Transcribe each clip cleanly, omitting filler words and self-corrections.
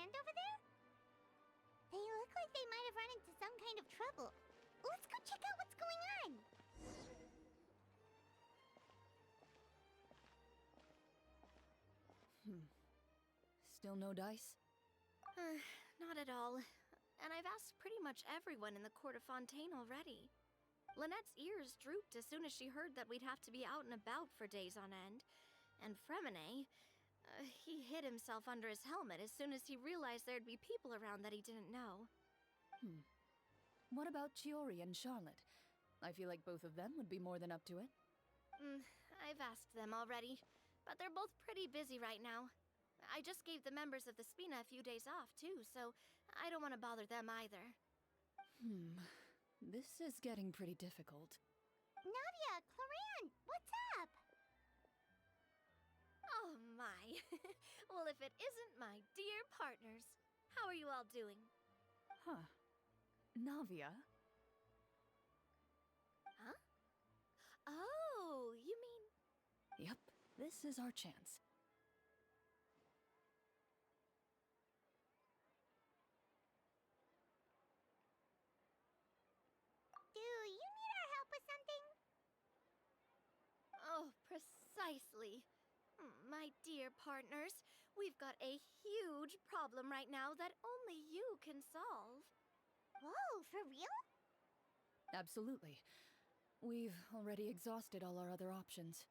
friend over there? They look like they might have run into some kind of trouble. Let's go check out what's going on! Still no dice? Not at all. And I've asked pretty much everyone in the court of Fontaine already. Lynette's ears drooped as soon as she heard that we'd have to be out and about for days on end. And Fremine, he hid himself under his helmet as soon as he realized there'd be people around that he didn't know. What about Chiori and Charlotte? I feel like both of them would be more than up to it. I've asked them already, but they're both pretty busy right now. I just gave the members of the Spina a few days off, too, so I don't want to bother them either. This is getting pretty difficult. Navia, Chlorinde, what's up? Oh my. Well, if it isn't my dear partners. How are you all doing? Huh. Navia? Huh? Oh, you mean... Yep, this is our chance. Do you need our help with something? Oh, precisely. My dear partners, we've got a huge problem right now that only you can solve. Whoa, for real? Absolutely. We've already exhausted all our other options.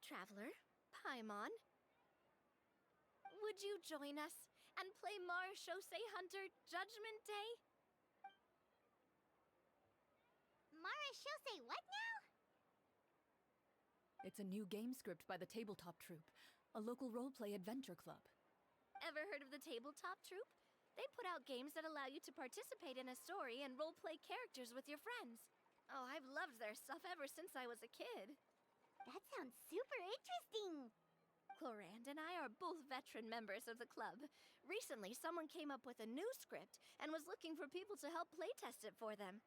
Traveler, Paimon, would you join us and play Marechaussee Hunter Judgment Day? Marechaussee what now? It's a new game script by the Tabletop Troupe, a local roleplay adventure club. Ever heard of the Tabletop Troupe? They put out games that allow you to participate in a story and roleplay characters with your friends. Oh, I've loved their stuff ever since I was a kid. That sounds super interesting. Chlorinde and I are both veteran members of the club. Recently, someone came up with a new script and was looking for people to help playtest it for them.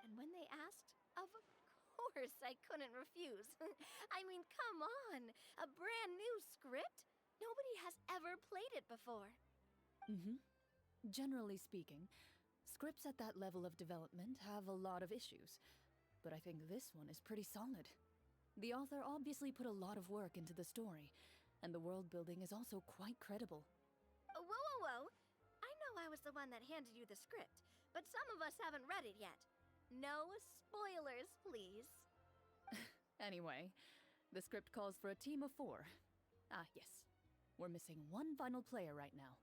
And when they asked, of course I couldn't refuse. I mean, come on! A brand new script? Nobody has ever played it before. Generally speaking, scripts at that level of development have a lot of issues, but I think this one is pretty solid. The author obviously put a lot of work into the story, and the world building is also quite credible. Whoa. I know I was the one that handed you the script, but some of us haven't read it yet. No spoilers, please. Anyway, the script calls for a team of 4. Ah, yes. We're missing one final player right now.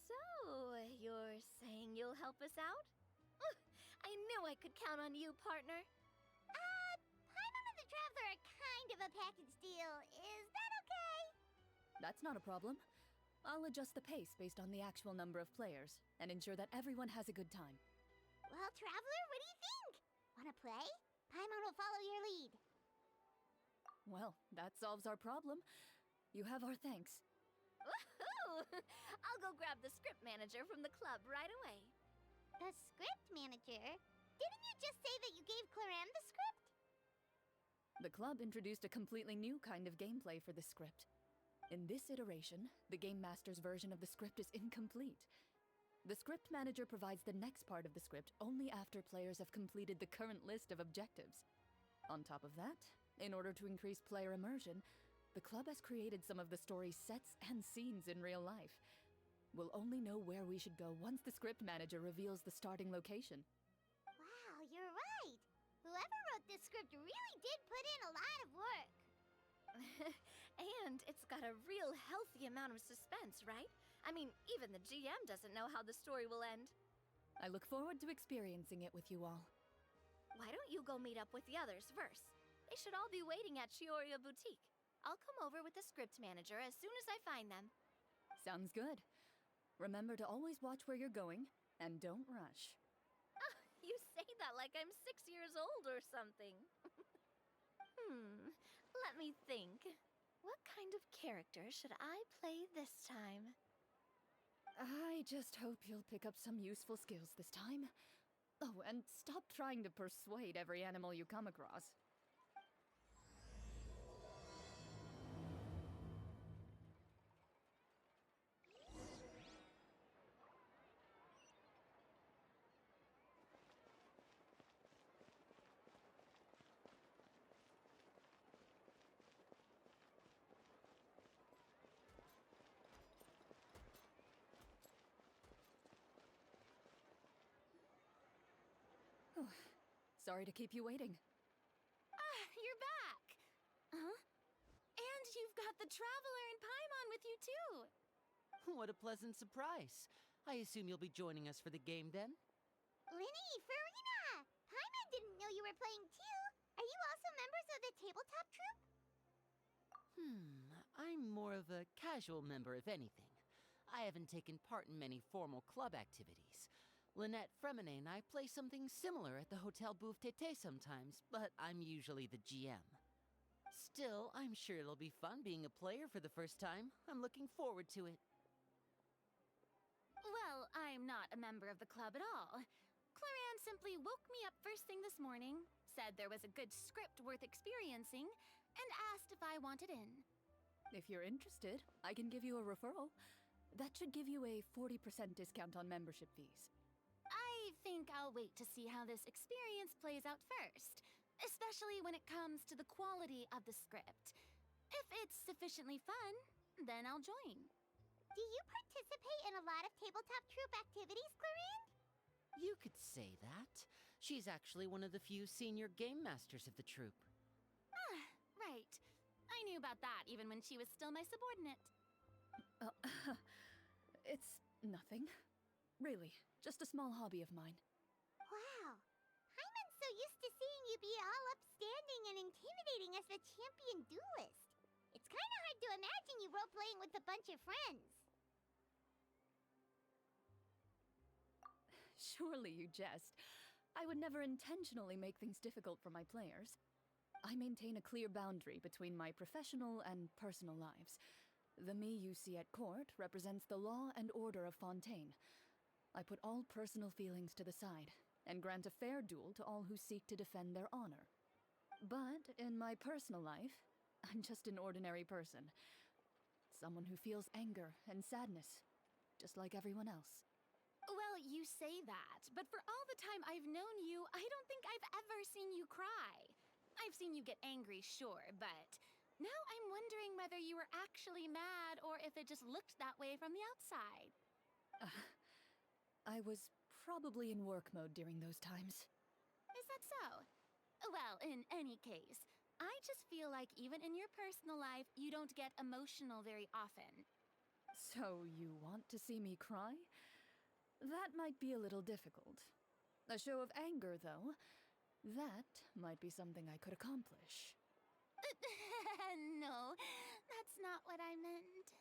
So, you're saying you'll help us out? I knew I could count on you, partner. Paimon and the Traveler are kind of a package deal. Is that okay? That's not a problem. I'll adjust the pace based on the actual number of players, and ensure that everyone has a good time. Well, Traveler, what do you think? Wanna play? Paimon will follow your lead. Well, that solves our problem. You have our thanks. Woohoo! I'll go grab the script manager from the club right away. The script manager? Didn't you just say that you gave Chlorinde the script? The club introduced a completely new kind of gameplay for this script. In this iteration, the Game Master's version of the script is incomplete. The script manager provides the next part of the script only after players have completed the current list of objectives. On top of that, in order to increase player immersion, the club has created some of the story's sets and scenes in real life. We'll only know where we should go once the script manager reveals the starting location. Wow, you're right. Whoever wrote this script really did put in a lot of work. And it's got a real healthy amount of suspense, right? I mean, even the GM doesn't know how the story will end. I look forward to experiencing it with you all. Why don't you go meet up with the others first? They should all be waiting at Chioria Boutique. I'll come over with the script manager as soon as I find them. Sounds good. Remember to always watch where you're going, and don't rush. Oh, you say that like I'm 6 years old or something. Let me think. What kind of character should I play this time? I just hope you'll pick up some useful skills this time. Oh, and stop trying to persuade every animal you come across. Sorry to keep you waiting. Ah, you're back! Huh? And you've got the Traveler and Paimon with you, too! What a pleasant surprise. I assume you'll be joining us for the game then? Linny, Farina! Paimon didn't know you were playing too. Are you also members of the tabletop troupe? I'm more of a casual member, if anything. I haven't taken part in many formal club activities. Lynette Fremine and I play something similar at the Hotel Bouffe Tété sometimes, but I'm usually the GM. Still, I'm sure it'll be fun being a player for the first time. I'm looking forward to it. Well, I'm not a member of the club at all. Chlorinde simply woke me up first thing this morning, said there was a good script worth experiencing, and asked if I wanted in. If you're interested, I can give you a referral. That should give you a 40% discount on membership fees. I think I'll wait to see how this experience plays out first, especially when it comes to the quality of the script. If it's sufficiently fun, then I'll join. Do you participate in a lot of tabletop troupe activities, Chlorinde? You could say that. She's actually one of the few senior game masters of the troupe. Ah, right. I knew about that even when she was still my subordinate. It's nothing. Really, just a small hobby of mine. Wow. Paimon's so used to seeing you be all upstanding and intimidating as the champion duelist. It's kind of hard to imagine you role-playing with a bunch of friends. Surely you jest. I would never intentionally make things difficult for my players. I maintain a clear boundary between my professional and personal lives. The me you see at court represents the law and order of Fontaine. I put all personal feelings to the side and grant a fair duel to all who seek to defend their honor. But in my personal life, I'm just an ordinary person. Someone who feels anger and sadness, just like everyone else. Well, you say that, but for all the time I've known you, I don't think I've ever seen you cry. I've seen you get angry, sure, but now I'm wondering whether you were actually mad or if it just looked that way from the outside. I was probably in work mode during those times. Is that so? Well, in any case, I just feel like even in your personal life, you don't get emotional very often. So you want to see me cry? That might be a little difficult. A show of anger, though, that might be something I could accomplish. No, that's not what I meant.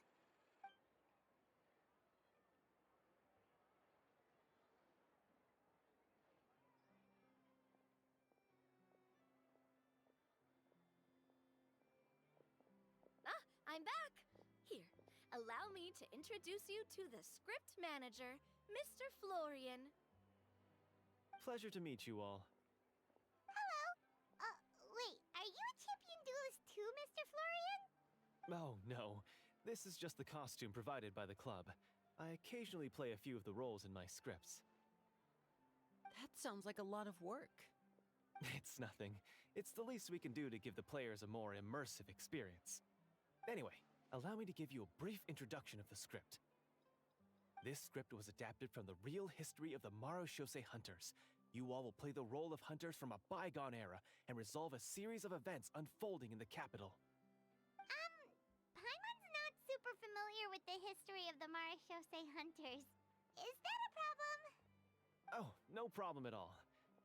I'm back! Here, allow me to introduce you to the script manager, Mr. Florian. Pleasure to meet you all. Hello. Wait, are you a champion duelist too, Mr. Florian? Oh, no. This is just the costume provided by the club. I occasionally play a few of the roles in my scripts. That sounds like a lot of work. It's nothing. It's the least we can do to give the players a more immersive experience. Anyway, allow me to give you a brief introduction of the script. This script was adapted from the real history of the Marechaussee Hunters. You all will play the role of hunters from a bygone era and resolve a series of events unfolding in the capital. Paimon's not super familiar with the history of the Marechaussee Hunters. Is that a problem? Oh, no problem at all.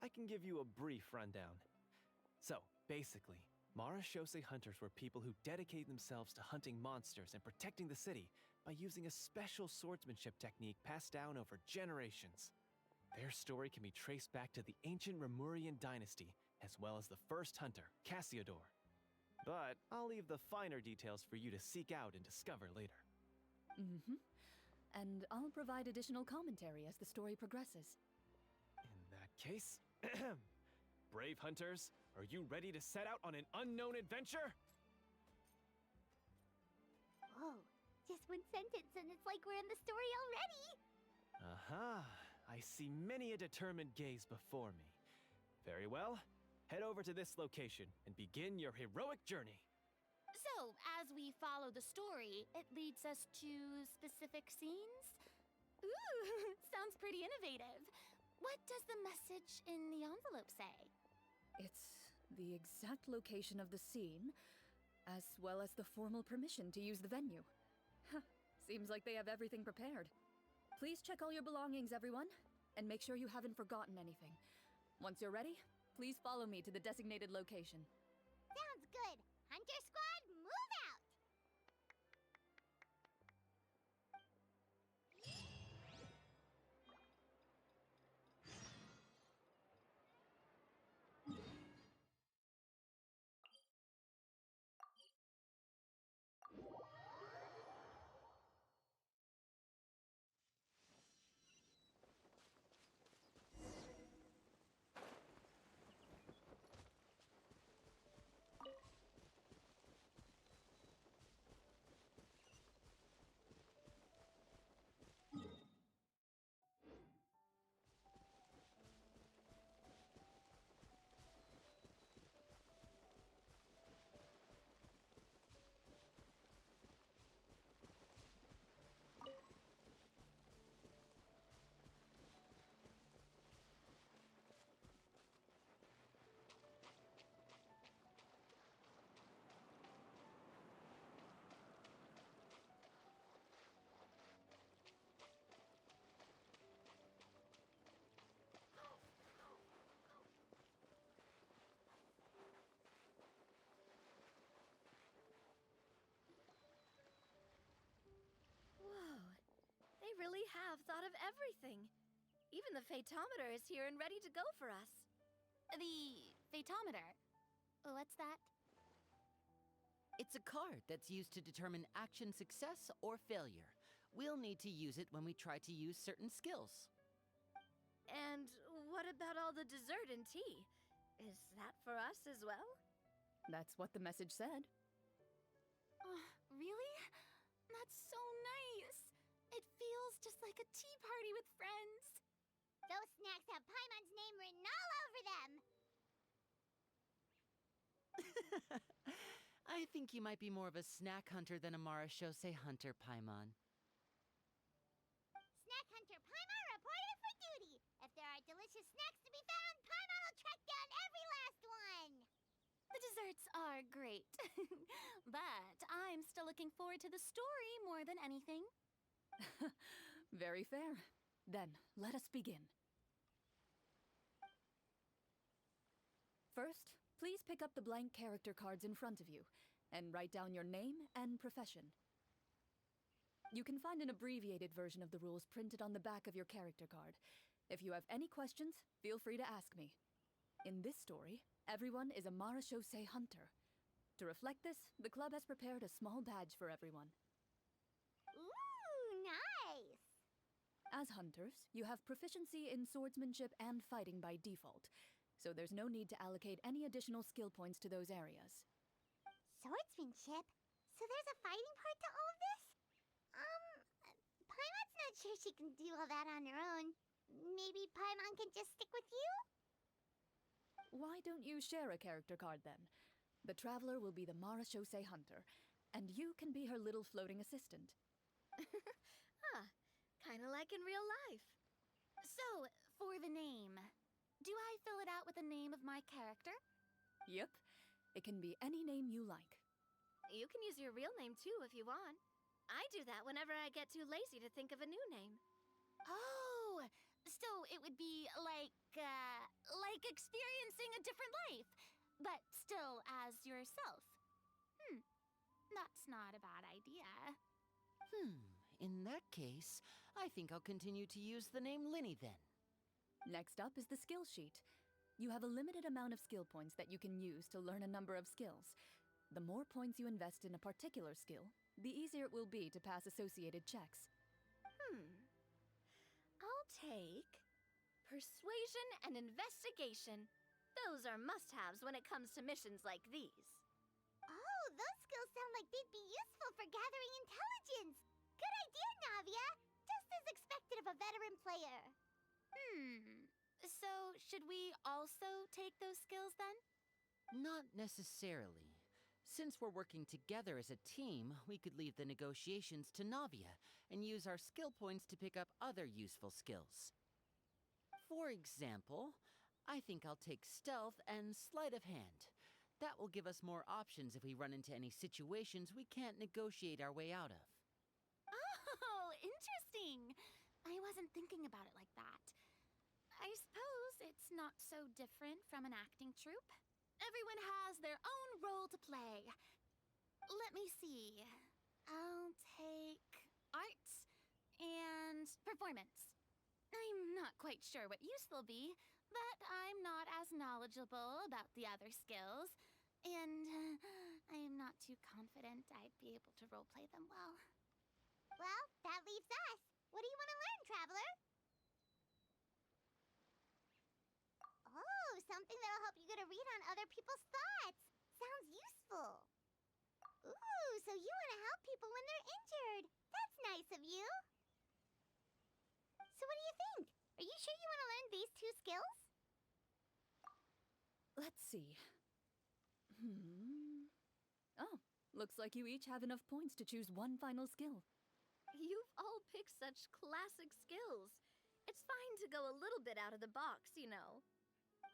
I can give you a brief rundown. So, basically, Marechaussee Hunters were people who dedicated themselves to hunting monsters and protecting the city by using a special swordsmanship technique passed down over generations. Their story can be traced back to the ancient Remurian dynasty, as well as the first hunter, Cassiodor. But I'll leave the finer details for you to seek out and discover later. And I'll provide additional commentary as the story progresses. In that case, brave hunters, are you ready to set out on an unknown adventure? Whoa, just one sentence and it's like we're in the story already. Aha, I see many a determined gaze before me. Very well, head over to this location and begin your heroic journey. So, as we follow the story, it leads us to specific scenes? Ooh, sounds pretty innovative. What does the message in the envelope say? It's the exact location of the scene, as well as the formal permission to use the venue. Huh, seems like they have everything prepared. Please check all your belongings, everyone, and make sure you haven't forgotten anything. Once you're ready, please follow me to the designated location. Sounds good. Hunter Squad, move out! Whoa, they really have thought of everything. Even the phaetometer is here and ready to go for us. The phaetometer? What's that? It's a card that's used to determine action success or failure. We'll need to use it when we try to use certain skills. And what about all the dessert and tea? Is that for us as well? That's what the message said. Really? That's so nice. It feels just like a tea party with friends. Those snacks have Paimon's name written all over them! I think you might be more of a snack hunter than a marashose hunter, Paimon. Snack Hunter Paimon reporting for duty! If there are delicious snacks to be found, Paimon will track down every last one! The desserts are great. But I'm still looking forward to the story more than anything. Very fair. Then, let us begin. First, please pick up the blank character cards in front of you and write down your name and profession. You can find an abbreviated version of the rules printed on the back of your character card. If you have any questions, feel free to ask me. In this story, everyone is a marashose hunter. To reflect this, the club has prepared a small badge for everyone. Ooh, nice! As hunters, you have proficiency in swordsmanship and fighting by default, so there's no need to allocate any additional skill points to those areas. Swordsmanship? So there's a fighting part to all of this? Paimon's not sure she can do all that on her own. Maybe Paimon can just stick with you? Why don't you share a character card then? The Traveler will be the marashose hunter, and you can be her little floating assistant. Kinda like in real life. So, for the name, do I fill it out with the name of my character? Yep, it can be any name you like. You can use your real name too if you want. I do that whenever I get too lazy to think of a new name. Oh, so it would be like experiencing a different life, but still as yourself. That's not a bad idea. In that case, I think I'll continue to use the name Linny then. Next up is the skill sheet. You have a limited amount of skill points that you can use to learn a number of skills. The more points you invest in a particular skill, the easier it will be to pass associated checks. I'll take persuasion and investigation. Those are must-haves when it comes to missions like these. Oh, those skills sound like they'd be useful for gathering intelligence! Good idea, Navia! Just as expected of a veteran player. So, should we also take those skills then? Not necessarily. Since we're working together as a team, we could leave the negotiations to Navia and use our skill points to pick up other useful skills. For example, I think I'll take stealth and sleight of hand. That will give us more options if we run into any situations we can't negotiate our way out of. Oh, interesting. I wasn't thinking about it like that. I suppose it's not so different from an acting troupe. Everyone has their own role to play. Let me see. I'll take art and performance. I'm not quite sure what use they'll be, but I'm not as knowledgeable about the other skills, and I'm not too confident I'd be able to roleplay them well. Well, that leaves us. What do you want to learn, Traveler? Oh, something that'll help you get a read on other people's thoughts. Sounds useful. Ooh, so you want to help people when they're injured. That's nice of you. So what do you think? Are you sure you want to learn these two skills? Let's see. Oh, looks like you each have enough points to choose one final skill. You've all picked such classic skills. It's fine to go a little bit out of the box, you know.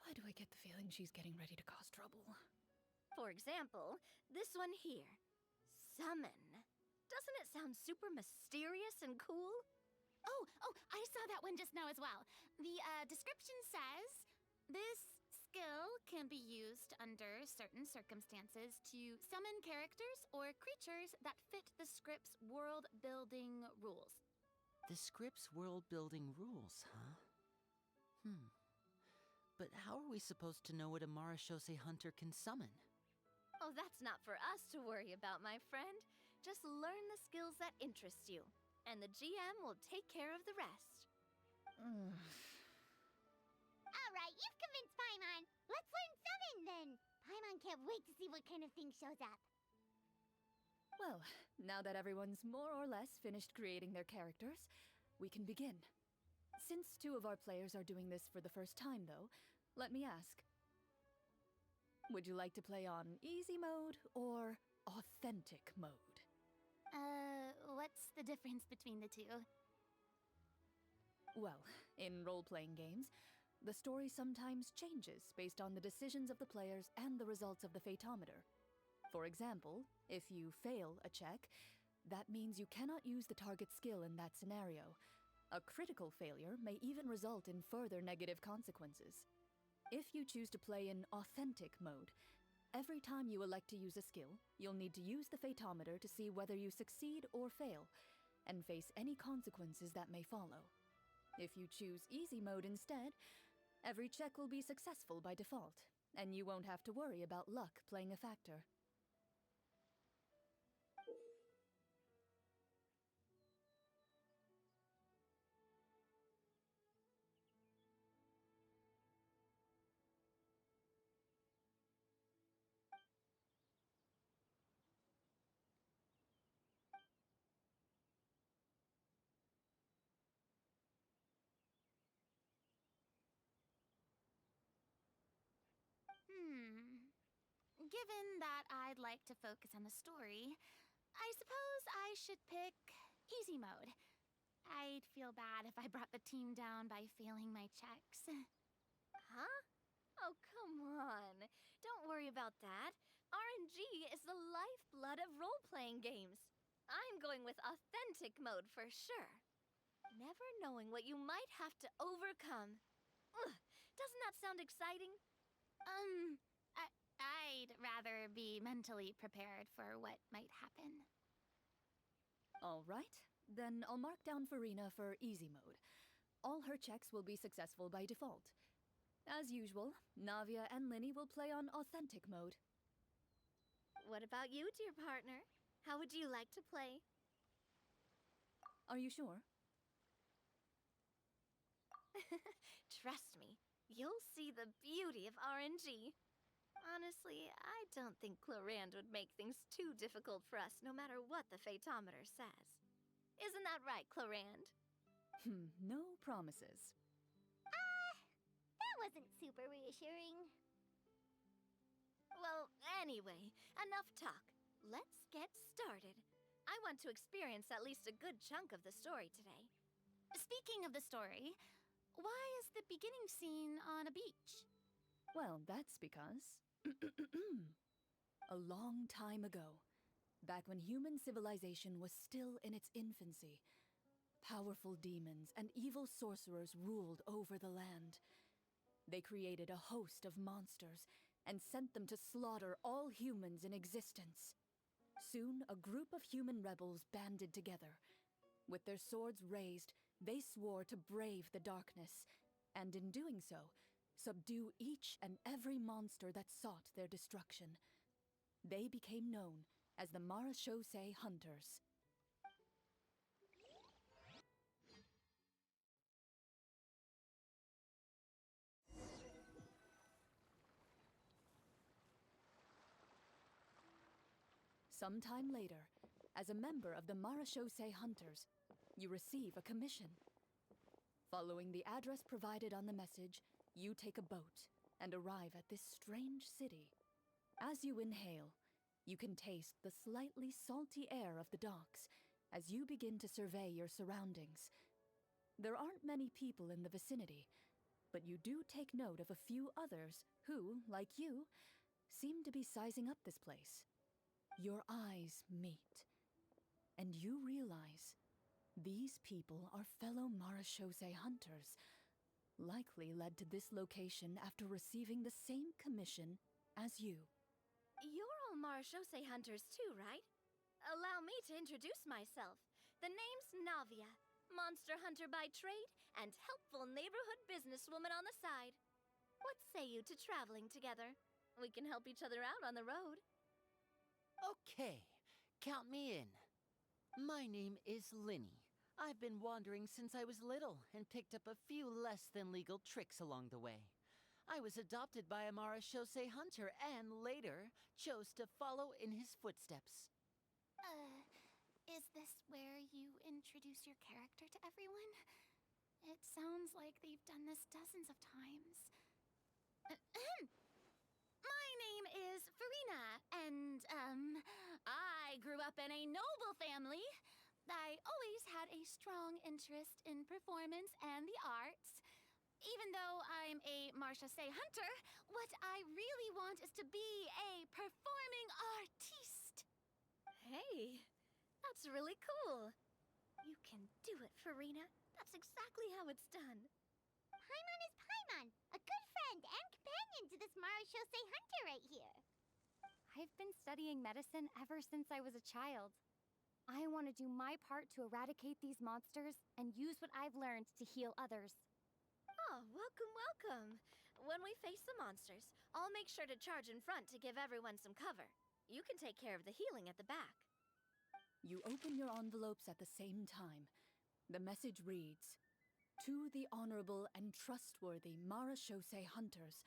Why do I get the feeling she's getting ready to cause trouble? For example, this one here. Summon. Doesn't it sound super mysterious and cool? Oh, I saw that one just now as well. The description says, this skill can be used under certain circumstances to summon characters or creatures that fit the script's world-building rules. The script's world-building rules, huh? But how are we supposed to know what a Marashose hunter can summon? Oh, that's not for us to worry about, my friend. Just learn the skills that interest you, and the GM will take care of the rest. All right, you've convinced Paimon. Let's learn summon then. Paimon can't wait to see what kind of thing shows up. Well, now that everyone's more or less finished creating their characters, we can begin. Since 2 of our players are doing this for the first time, though, let me ask. Would you like to play on easy mode or authentic mode? What's the difference between the two? Well, in role-playing games, the story sometimes changes based on the decisions of the players and the results of the Fatometer. For example, if you fail a check, that means you cannot use the target skill in that scenario. A critical failure may even result in further negative consequences. If you choose to play in authentic mode, every time you elect to use a skill, you'll need to use the Fatometer to see whether you succeed or fail, and face any consequences that may follow. If you choose easy mode instead, every check will be successful by default, and you won't have to worry about luck playing a factor. Given that I'd like to focus on the story, I suppose I should pick easy mode. I'd feel bad if I brought the team down by failing my checks. Huh? Oh, come on. Don't worry about that. RNG is the lifeblood of role-playing games. I'm going with authentic mode for sure. Never knowing what you might have to overcome. Ugh, doesn't that sound exciting? I'd rather be mentally prepared for what might happen. All right, then I'll mark down Farina for easy mode. All her checks will be successful by default. As usual, Navia and Linny will play on authentic mode. What about you, dear partner? How would you like to play? Are you sure? Trust me, you'll see the beauty of RNG. Honestly, I don't think Chlorinde would make things too difficult for us no matter what the Fatometer says. Isn't that right, Chlorinde? No promises. That wasn't super reassuring. Well, anyway, enough talk. Let's get started. I want to experience at least a good chunk of the story today. Speaking of the story, why is the beginning scene on a beach? Well, that's because. A long time ago, back when human civilization was still in its infancy, powerful demons and evil sorcerers ruled over the land. They created a host of monsters and sent them to slaughter all humans in existence. Soon, a group of human rebels banded together. With their swords raised, they swore to brave the darkness, and in doing so, subdue each and every monster that sought their destruction. They became known as the Marachose Hunters. Sometime later, as a member of the Marachose Hunters, you receive a commission. Following the address provided on the message, you take a boat and arrive at this strange city. As you inhale, you can taste the slightly salty air of the docks as you begin to survey your surroundings. There aren't many people in the vicinity, but you do take note of a few others who, like you, seem to be sizing up this place. Your eyes meet, and you realize these people are fellow Marachose hunters, likely led to this location after receiving the same commission as you. You're all Marachose hunters too, right? Allow me to introduce myself. The name's Navia, monster hunter by trade and helpful neighborhood businesswoman on the side. What say you to traveling together? We can help each other out on the road. Okay, count me in. My name is Linny. I've been wandering since I was little and picked up a few less than legal tricks along the way. I was adopted by a Marachose hunter and later chose to follow in his footsteps. Is this where you introduce your character to everyone? It sounds like they've done this dozens of times. My name is Farina, and, I grew up in a noble family. I always had a strong interest in performance and the arts. Even though I'm a Marachose hunter, what I really want is to be a performing artiste. Hey, that's really cool. You can do it, Farina. That's exactly how it's done. Paimon is Paimon, a good friend and companion to this Marachose hunter right here. I've been studying medicine ever since I was a child. I want to do my part to eradicate these monsters and use what I've learned to heal others. Oh, welcome, welcome. When we face the monsters, I'll make sure to charge in front to give everyone some cover. You can take care of the healing at the back. You open your envelopes at the same time. The message reads, "To the honorable and trustworthy Marachose hunters,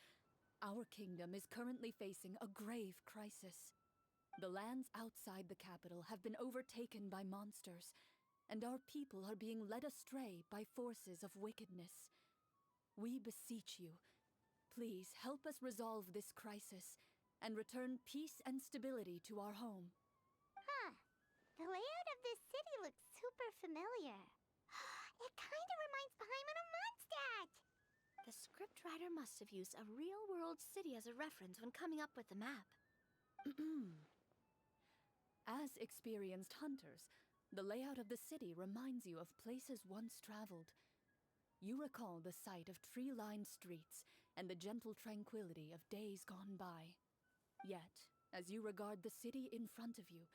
our kingdom is currently facing a grave crisis. The lands outside the capital have been overtaken by monsters, and our people are being led astray by forces of wickedness. We beseech you, please help us resolve this crisis and return peace and stability to our home." Huh. The layout of this city looks super familiar. It kind of reminds Paimon of Mondstadt. The scriptwriter must have used a real-world city as a reference when coming up with the map. As experienced hunters, the layout of the city reminds you of places once traveled. You recall the sight of tree-lined streets and the gentle tranquility of days gone by. Yet, as you regard the city in front of you,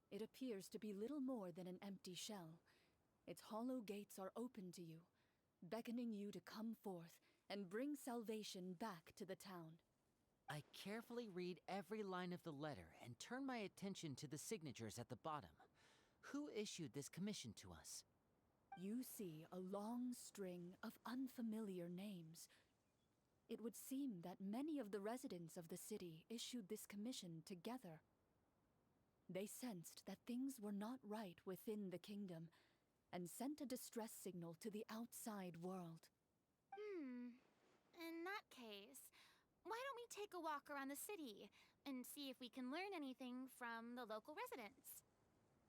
it appears to be little more than an empty shell. Its hollow gates are open to you, beckoning you to come forth and bring salvation back to the town. I carefully read every line of the letter and turn my attention to the signatures at the bottom. Who issued this commission to us? You see a long string of unfamiliar names. It would seem that many of the residents of the city issued this commission together. They sensed that things were not right within the kingdom and sent a distress signal to the outside world. In that case, why don't we take a walk around the city and see if we can learn anything from the local residents?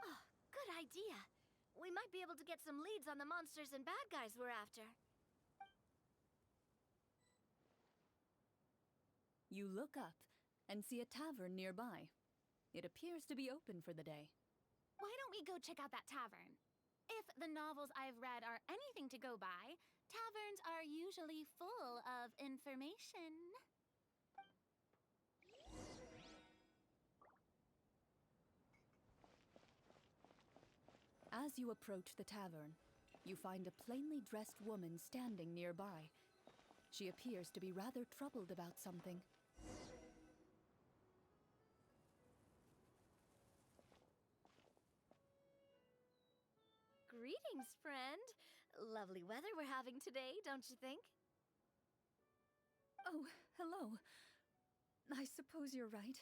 Oh, good idea. We might be able to get some leads on the monsters and bad guys we're after. You look up and see a tavern nearby. It appears to be open for the day. Why don't we go check out that tavern? If the novels I've read are anything to go by, taverns are usually full of information. As you approach the tavern, you find a plainly dressed woman standing nearby. She appears to be rather troubled about something. Greetings, friend. Lovely weather we're having today, don't you think? Oh, hello. I suppose you're right.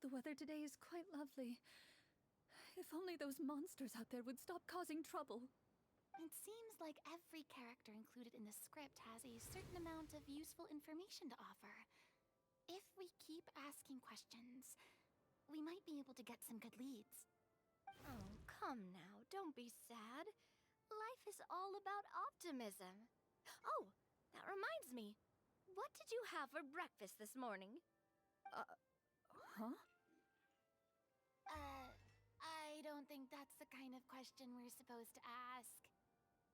The weather today is quite lovely. If only those monsters out there would stop causing trouble. It seems like every character included in the script has a certain amount of useful information to offer. If we keep asking questions, we might be able to get some good leads. Oh, come now, don't be sad. Life is all about optimism. Oh, that reminds me. What did you have for breakfast this morning? Huh? I don't think that's the kind of question we're supposed to ask.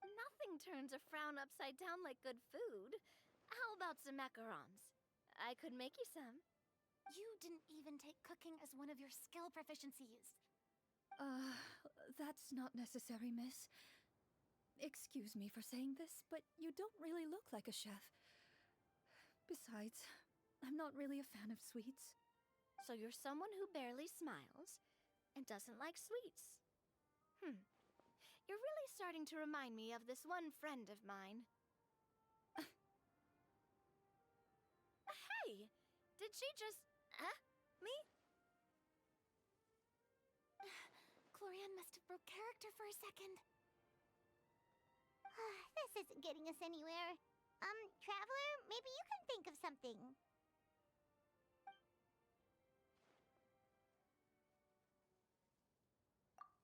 Nothing turns a frown upside down like good food. How about some macarons? I could make you some. You didn't even take cooking as one of your skill proficiencies. That's not necessary, miss. Excuse me for saying this, but you don't really look like a chef. Besides, I'm not really a fan of sweets. So you're someone who barely smiles and doesn't like sweets. You're really starting to remind me of this one friend of mine. Hey! Did she just... me? Chlorinde must have broke character for a second. This isn't getting us anywhere. Traveler, maybe you can think of something.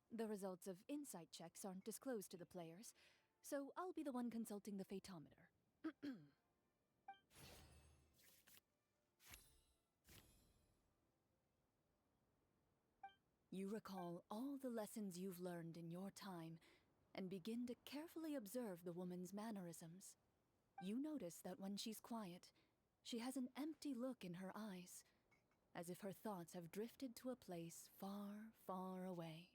The results of insight checks aren't disclosed to the players, so I'll be the one consulting the fatometer. You recall all the lessons you've learned in your time and begin to carefully observe the woman's mannerisms. You notice that when she's quiet, she has an empty look in her eyes, as if her thoughts have drifted to a place far, far away.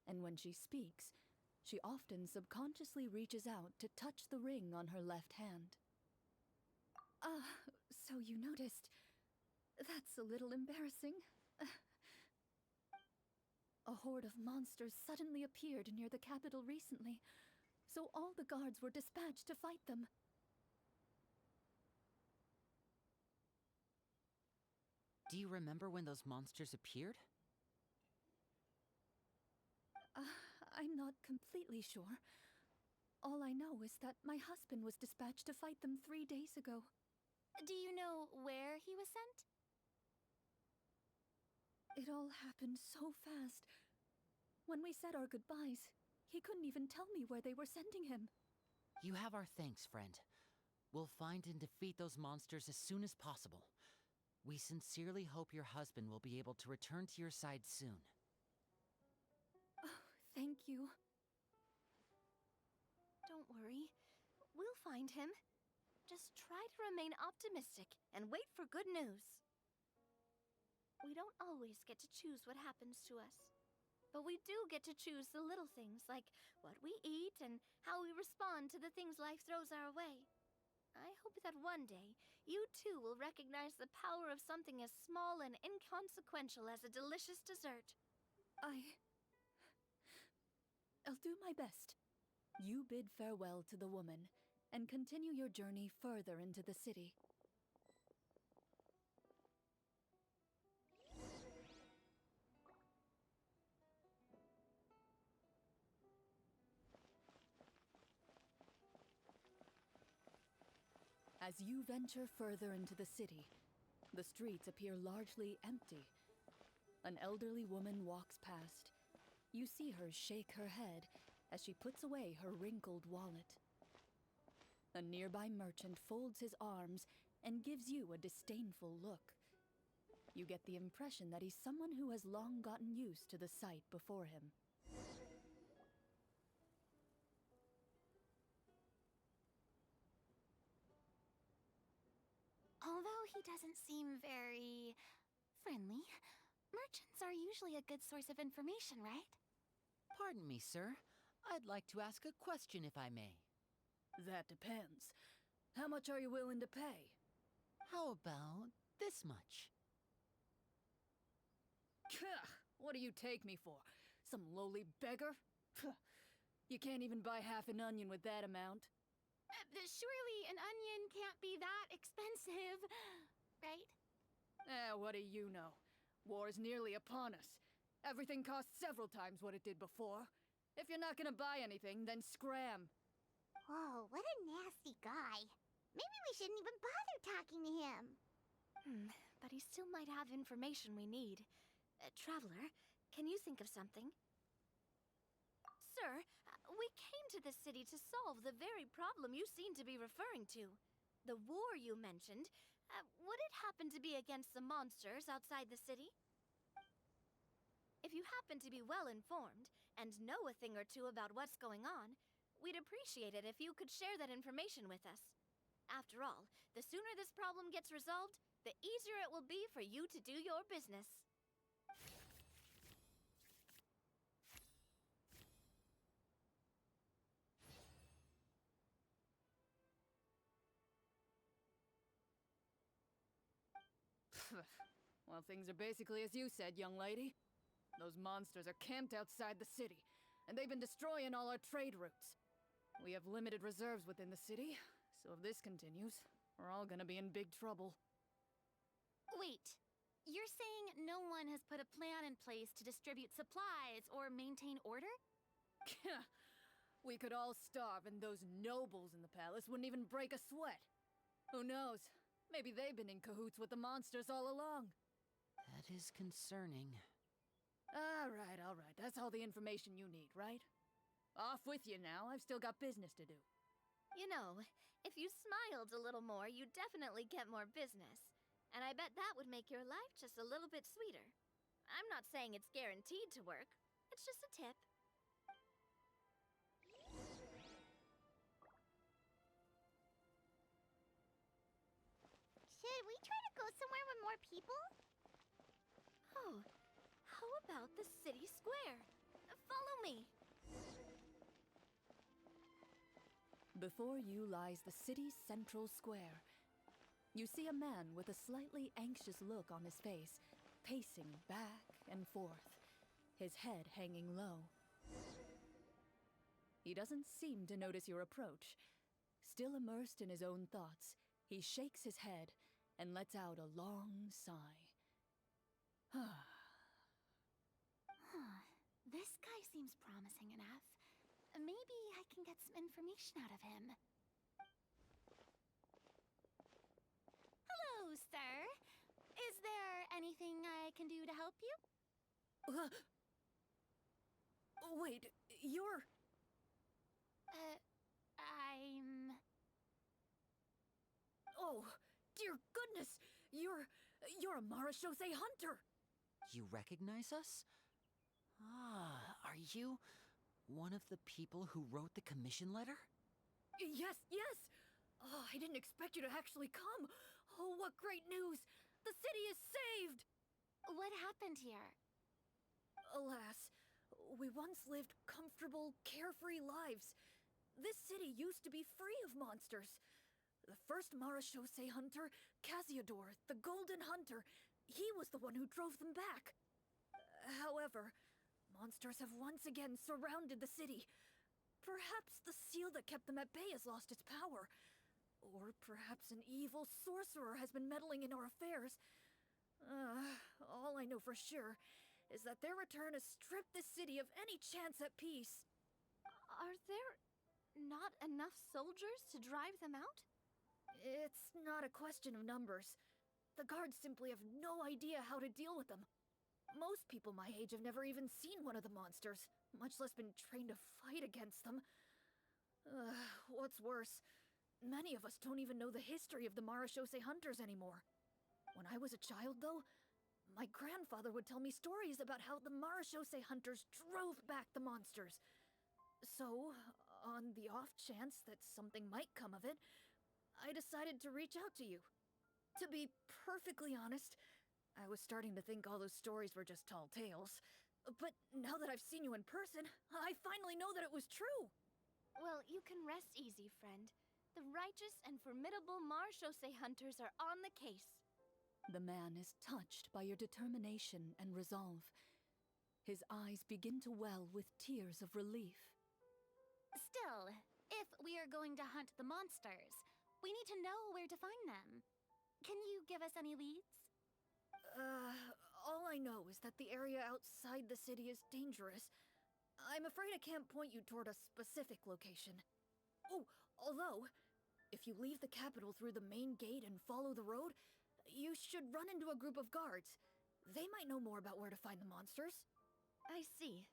And when she speaks, she often subconsciously reaches out to touch the ring on her left hand. So you noticed. That's a little embarrassing. A horde of monsters suddenly appeared near the capital recently, so all the guards were dispatched to fight them. Do you remember when those monsters appeared? I'm not completely sure. All I know is that my husband was dispatched to fight them 3 days ago. Do you know where he was sent? It all happened so fast. When we said our goodbyes, he couldn't even tell me where they were sending him. You have our thanks, friend. We'll find and defeat those monsters as soon as possible. We sincerely hope your husband will be able to return to your side soon. Oh, thank you. Don't worry. We'll find him. Just try to remain optimistic and wait for good news. We don't always get to choose what happens to us. But we do get to choose the little things, like what we eat and how we respond to the things life throws our way. I hope that one day, you too will recognize the power of something as small and inconsequential as a delicious dessert. I'll do my best. You bid farewell to the woman, and continue your journey further into the city. As you venture further into the city, the streets appear largely empty. An elderly woman walks past. You see her shake her head as she puts away her wrinkled wallet. A nearby merchant folds his arms and gives you a disdainful look. You get the impression that he's someone who has long gotten used to the sight before him. Although he doesn't seem very friendly, merchants are usually a good source of information, right? Pardon me, sir. I'd like to ask a question if I may. That depends. How much are you willing to pay? How about this much? What do you take me for? Some lowly beggar? You can't even buy half an onion with that amount. Surely an onion can't be that expensive, right? What do you know? War's nearly upon us. Everything costs several times what it did before. If you're not gonna buy anything, then scram. Whoa, what a nasty guy. Maybe we shouldn't even bother talking to him. But he still might have information we need. Traveler, can you think of something? Sir, we came to this city to solve the very problem you seem to be referring to. The war you mentioned, would it happen to be against the monsters outside the city? If you happen to be well informed and know a thing or two about what's going on, we'd appreciate it if you could share that information with us. After all, the sooner this problem gets resolved, the easier it will be for you to do your business. Well, things are basically as you said, young lady. Those monsters are camped outside the city, and they've been destroying all our trade routes. We have limited reserves within the city, so if this continues, we're all gonna be in big trouble. Wait, you're saying no one has put a plan in place to distribute supplies or maintain order? We could all starve, and those nobles in the palace wouldn't even break a sweat. Who knows? Maybe they've been in cahoots with the monsters all along. That is concerning. All right. That's all the information you need, right? Off with you now. I've still got business to do. You know, if you smiled a little more, you'd definitely get more business. And I bet that would make your life just a little bit sweeter. I'm not saying it's guaranteed to work. It's just a tip. Should we try to go somewhere with more people? Oh, how about the city square? Follow me. Before you lies the city's central square. You see a man with a slightly anxious look on his face, pacing back and forth, his head hanging low. He doesn't seem to notice your approach. Still immersed in his own thoughts, he shakes his head and lets out a long sigh. This guy seems promising enough. Maybe I can get some information out of him. Hello, sir. Is there anything I can do to help you? Wait, you're... I'm... Oh, dear goodness! You're a Marashose hunter! You recognize us? Are you one of the people who wrote the commission letter? Yes! Oh, I didn't expect you to actually come! Oh, what great news! The city is saved! What happened here? Alas, we once lived comfortable, carefree lives. This city used to be free of monsters. The first Marashose hunter, Casiodor, the Golden Hunter, he was the one who drove them back. However, monsters have once again surrounded the city. Perhaps the seal that kept them at bay has lost its power. Or perhaps an evil sorcerer has been meddling in our affairs. All I know for sure is that their return has stripped the city of any chance at peace. Are there not enough soldiers to drive them out? It's not a question of numbers. The guards simply have no idea how to deal with them. Most people my age have never even seen one of the monsters, much less been trained to fight against them. What's worse, many of us don't even know the history of the Marashose hunters anymore. When I was a child, though, my grandfather would tell me stories about how the Marashose hunters drove back the monsters. So, on the off chance that something might come of it, I decided to reach out to you. To be perfectly honest, I was starting to think all those stories were just tall tales. But now that I've seen you in person, I finally know that it was true. Well, you can rest easy, friend. The righteous and formidable Marashose hunters are on the case. The man is touched by your determination and resolve. His eyes begin to well with tears of relief. Still, if we are going to hunt the monsters, we need to know where to find them. Can you give us any leads? All I know is that the area outside the city is dangerous. I'm afraid I can't point you toward a specific location. Oh, although, if you leave the capital through the main gate and follow the road, you should run into a group of guards. They might know more about where to find the monsters. I see.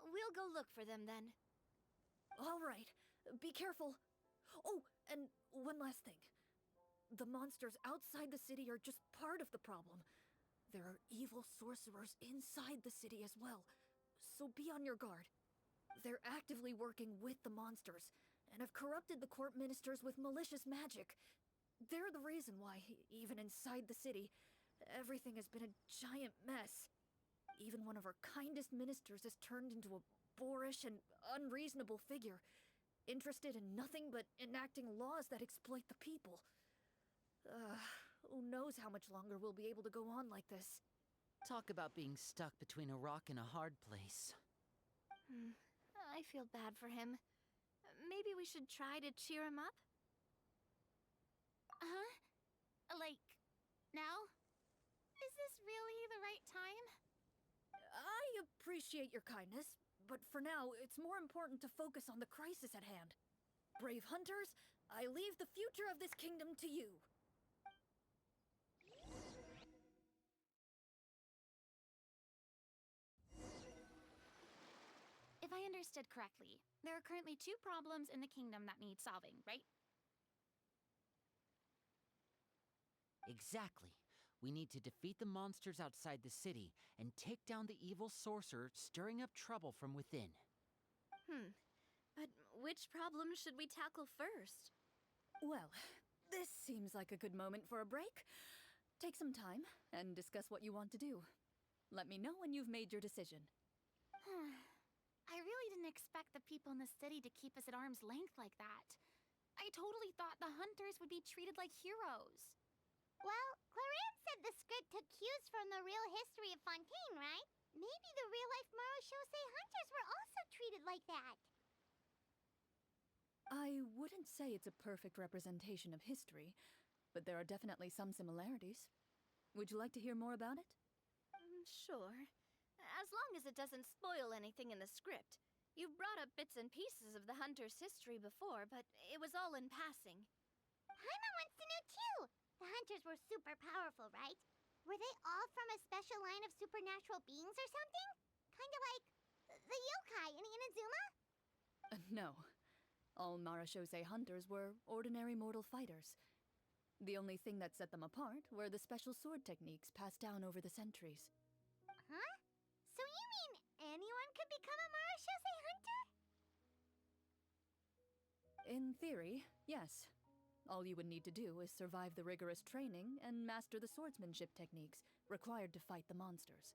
We'll go look for them then. All right, be careful. Oh, and one last thing. The monsters outside the city are just part of the problem. There are evil sorcerers inside the city as well, so be on your guard. They're actively working with the monsters, and have corrupted the court ministers with malicious magic. They're the reason why, even inside the city, everything has been a giant mess. Even one of our kindest ministers has turned into a boorish and unreasonable figure, interested in nothing but enacting laws that exploit the people. Who knows how much longer we'll be able to go on like this. Talk about being stuck between a rock and a hard place. I feel bad for him. Maybe we should try to cheer him up? Huh? Like, now? Is this really the right time? I appreciate your kindness, but for now, it's more important to focus on the crisis at hand. Brave hunters, I leave the future of this kingdom to you. If I understood correctly, there are currently 2 problems in the kingdom that need solving, right? Exactly. We need to defeat the monsters outside the city and take down the evil sorcerer stirring up trouble from within. But which problem should we tackle first? Well, this seems like a good moment for a break. Take some time and discuss what you want to do. Let me know when you've made your decision. I really didn't expect the people in the city to keep us at arm's length like that. I totally thought the hunters would be treated like heroes. Well, Chlorinde said the script took cues from the real history of Fontaine, right? Maybe the real-life Marashose hunters were also treated like that. I wouldn't say it's a perfect representation of history, but there are definitely some similarities. Would you like to hear more about it? Sure. As long as it doesn't spoil anything in the script. You brought up bits and pieces of the hunter's history before, but it was all in passing. Paimon wants to know too. The hunters were super powerful, right? Were they all from a special line of supernatural beings or something? Kind of like the yokai in Inazuma? No. All Marashose hunters were ordinary mortal fighters. The only thing that set them apart were the special sword techniques passed down over the centuries. Huh? So you mean anyone could become a Marashose hunter? In theory, yes. All you would need to do is survive the rigorous training and master the swordsmanship techniques required to fight the monsters.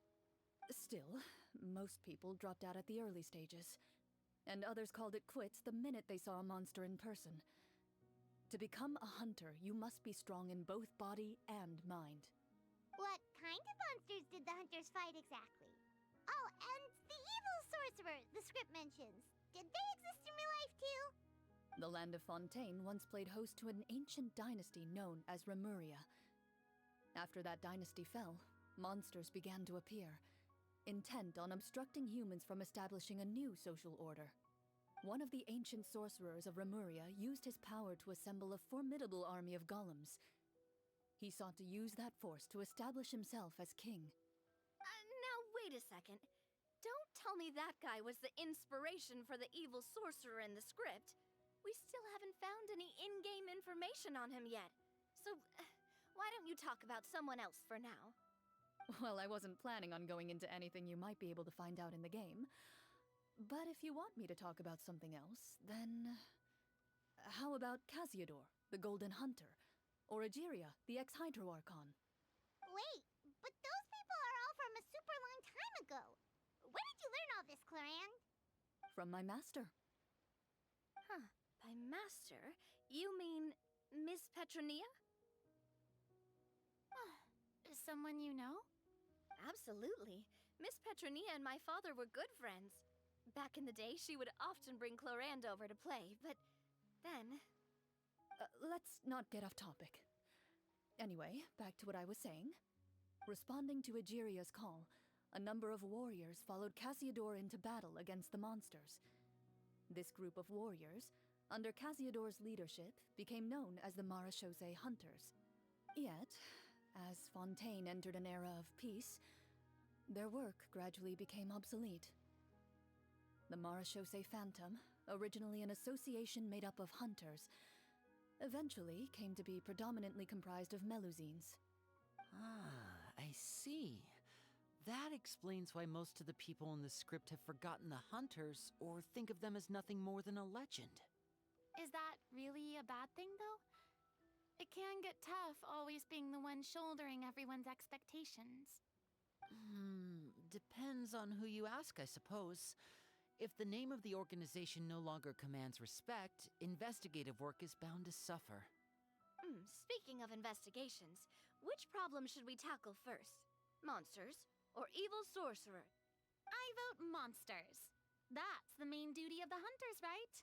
Still, most people dropped out at the early stages, and others called it quits the minute they saw a monster in person. To become a hunter, you must be strong in both body and mind. What kind of monsters did the hunters fight exactly? Oh, and the evil sorcerer the script mentions. Did they exist in real life too? The land of Fontaine once played host to an ancient dynasty known as Remuria. After that dynasty fell, monsters began to appear, intent on obstructing humans from establishing a new social order. One of the ancient sorcerers of Remuria used his power to assemble a formidable army of golems. He sought to use that force to establish himself as king. Now, wait a second. Don't tell me that guy was the inspiration for the evil sorcerer in the script. we still haven't found any in-game information on him yet. So, why don't you talk about someone else for now? Well, I wasn't planning on going into anything you might be able to find out in the game. But if you want me to talk about something else, then... How about Casiodor, the Golden Hunter? Or Egeria, the ex-Hydro Archon? Wait, but those people are all from a super long time ago. Where did you learn all this, Chlorinde? From my master. Huh. By master, you mean Miss Petronia? Someone you know? Absolutely. Miss Petronia and my father were good friends. Back in the day, she would often bring Chlorinde over to play, but then... Let's not get off topic. Anyway, back to what I was saying. Responding to Egeria's call, a number of warriors followed Casiodor into battle against the monsters. This group of warriors, under Casiodor's leadership, became known as the Marechaussee Hunters. Yet, as Fontaine entered an era of peace, their work gradually became obsolete. The Marechaussee Phantom, originally an association made up of hunters, eventually came to be predominantly comprised of Melusines. Ah, I see. That explains why most of the people in the script have forgotten the hunters or think of them as nothing more than a legend. Is that really a bad thing, though? It can get tough always being the one shouldering everyone's expectations. Depends on who you ask, I suppose. If the name of the organization no longer commands respect, investigative work is bound to suffer. Speaking of investigations, which problem should we tackle first? Monsters or evil sorcerer? I vote monsters. That's the main duty of the hunters, right?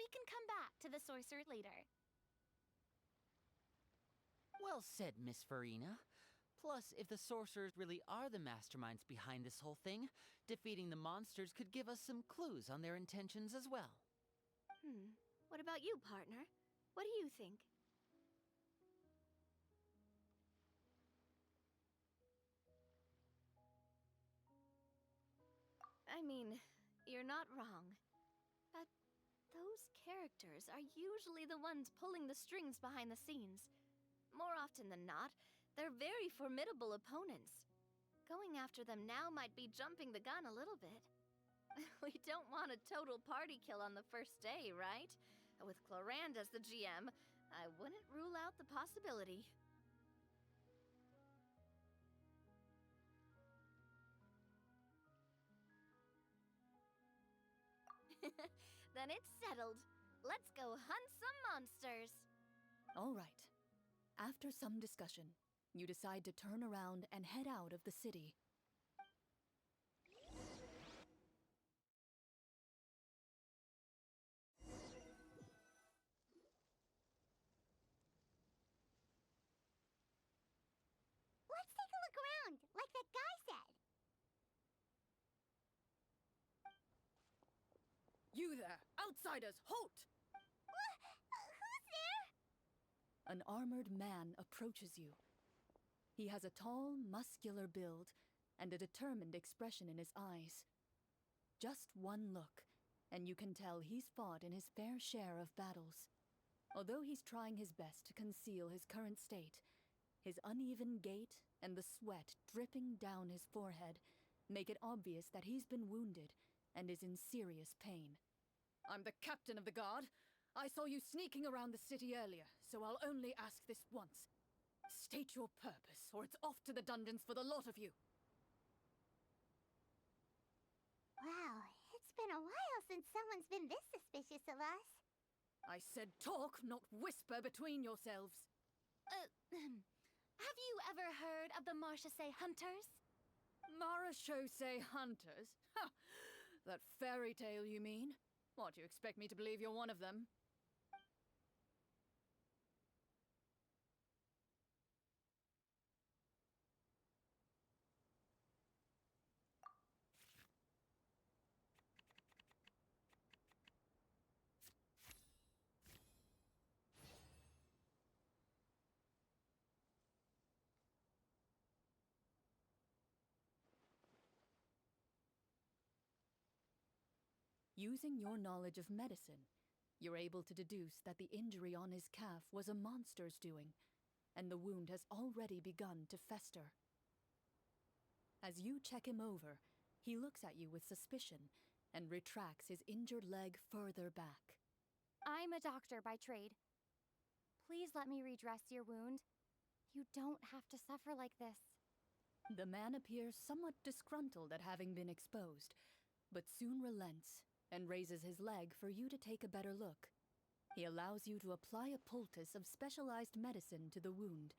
We can come back to the sorcerer later. Well said, Miss Farina. Plus, if the sorcerers really are the masterminds behind this whole thing, defeating the monsters could give us some clues on their intentions as well. What about you, partner? What do you think? I mean, you're not wrong. But those characters are usually the ones pulling the strings behind the scenes. More often than not, they're very formidable opponents. Going after them now might be jumping the gun a little bit. We don't want a total party kill on the first day, right? With Chlorinde as the GM, I wouldn't rule out the possibility. Then it's settled. Let's go hunt some monsters. All right. After some discussion, you decide to turn around and head out of the city. Let's take a look around, like that guy said. You there! Outsiders, halt! Who's there? An armored man approaches you. He has a tall, muscular build and a determined expression in his eyes. Just one look, and you can tell he's fought in his fair share of battles. Although he's trying his best to conceal his current state, his uneven gait and the sweat dripping down his forehead make it obvious that he's been wounded and is in serious pain. I'm the captain of the guard. I saw you sneaking around the city earlier, so I'll only ask this once. State your purpose, or it's off to the dungeons for the lot of you. Wow, it's been a while since someone's been this suspicious of us. I said talk, not whisper between yourselves. Have you ever heard of the Marechaussee Hunters? Marechaussee Hunters? Ha! That fairy tale, you mean? What, you expect me to believe you're one of them? Using your knowledge of medicine, You're able to deduce that the injury on his calf was a monster's doing, and the wound has already begun to fester. As you check him over, he looks at you with suspicion and retracts his injured leg further back. I'm a doctor by trade. Please let me redress your wound. You don't have to suffer like this. The man appears somewhat disgruntled at having been exposed, but soon relents and raises his leg for you to take a better look. He allows you to apply a poultice of specialized medicine to the wound,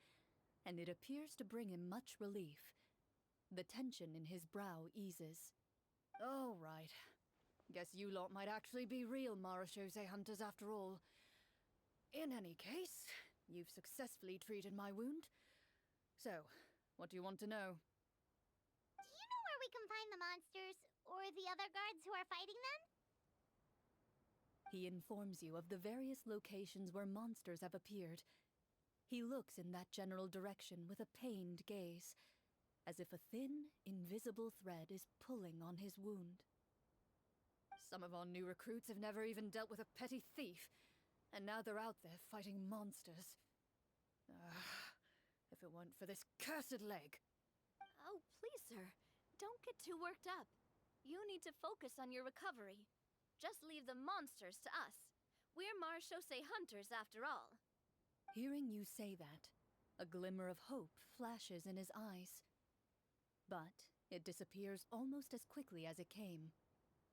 and it appears to bring him much relief. The tension in his brow eases. All right. Guess you lot might actually be real marechaussee hunters after all. In any case, you've successfully treated my wound. So, what do you want to know? Do you know where we can find the monsters, or the other guards who are fighting them? He informs you of the various locations where monsters have appeared. He looks in that general direction with a pained gaze, as if a thin, invisible thread is pulling on his wound. Some of our new recruits have never even dealt with a petty thief, and now they're out there fighting monsters. If it weren't for this cursed leg. Oh, please, sir. Don't get too worked up. You need to focus on your recovery. Just leave the monsters to us. We're marechaussee hunters after all. Hearing you say that, a glimmer of hope flashes in his eyes. But it disappears almost as quickly as it came.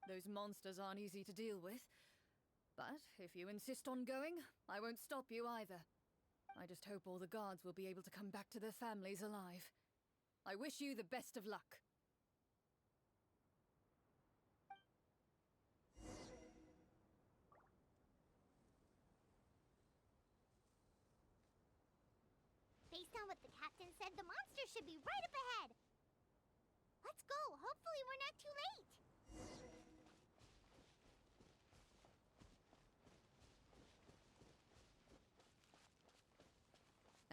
Those monsters aren't easy to deal with. But if you insist on going, I won't stop you either. I just hope all the guards will be able to come back to their families alive. I wish you the best of luck. Based on what the captain said, the monster should be right up ahead. Let's go. Hopefully we're not too late.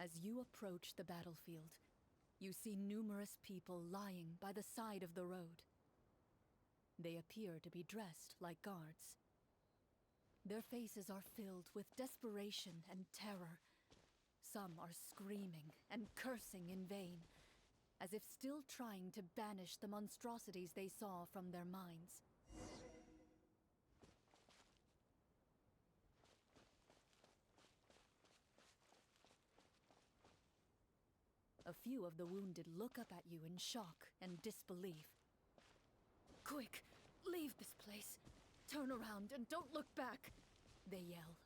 As you approach the battlefield, you see numerous people lying by the side of the road. They appear to be dressed like guards. Their faces are filled with desperation and terror. Some are screaming and cursing in vain, as if still trying to banish the monstrosities they saw from their minds. A few of the wounded look up at you in shock and disbelief. Quick, leave this place. Turn around and don't look back, they yell.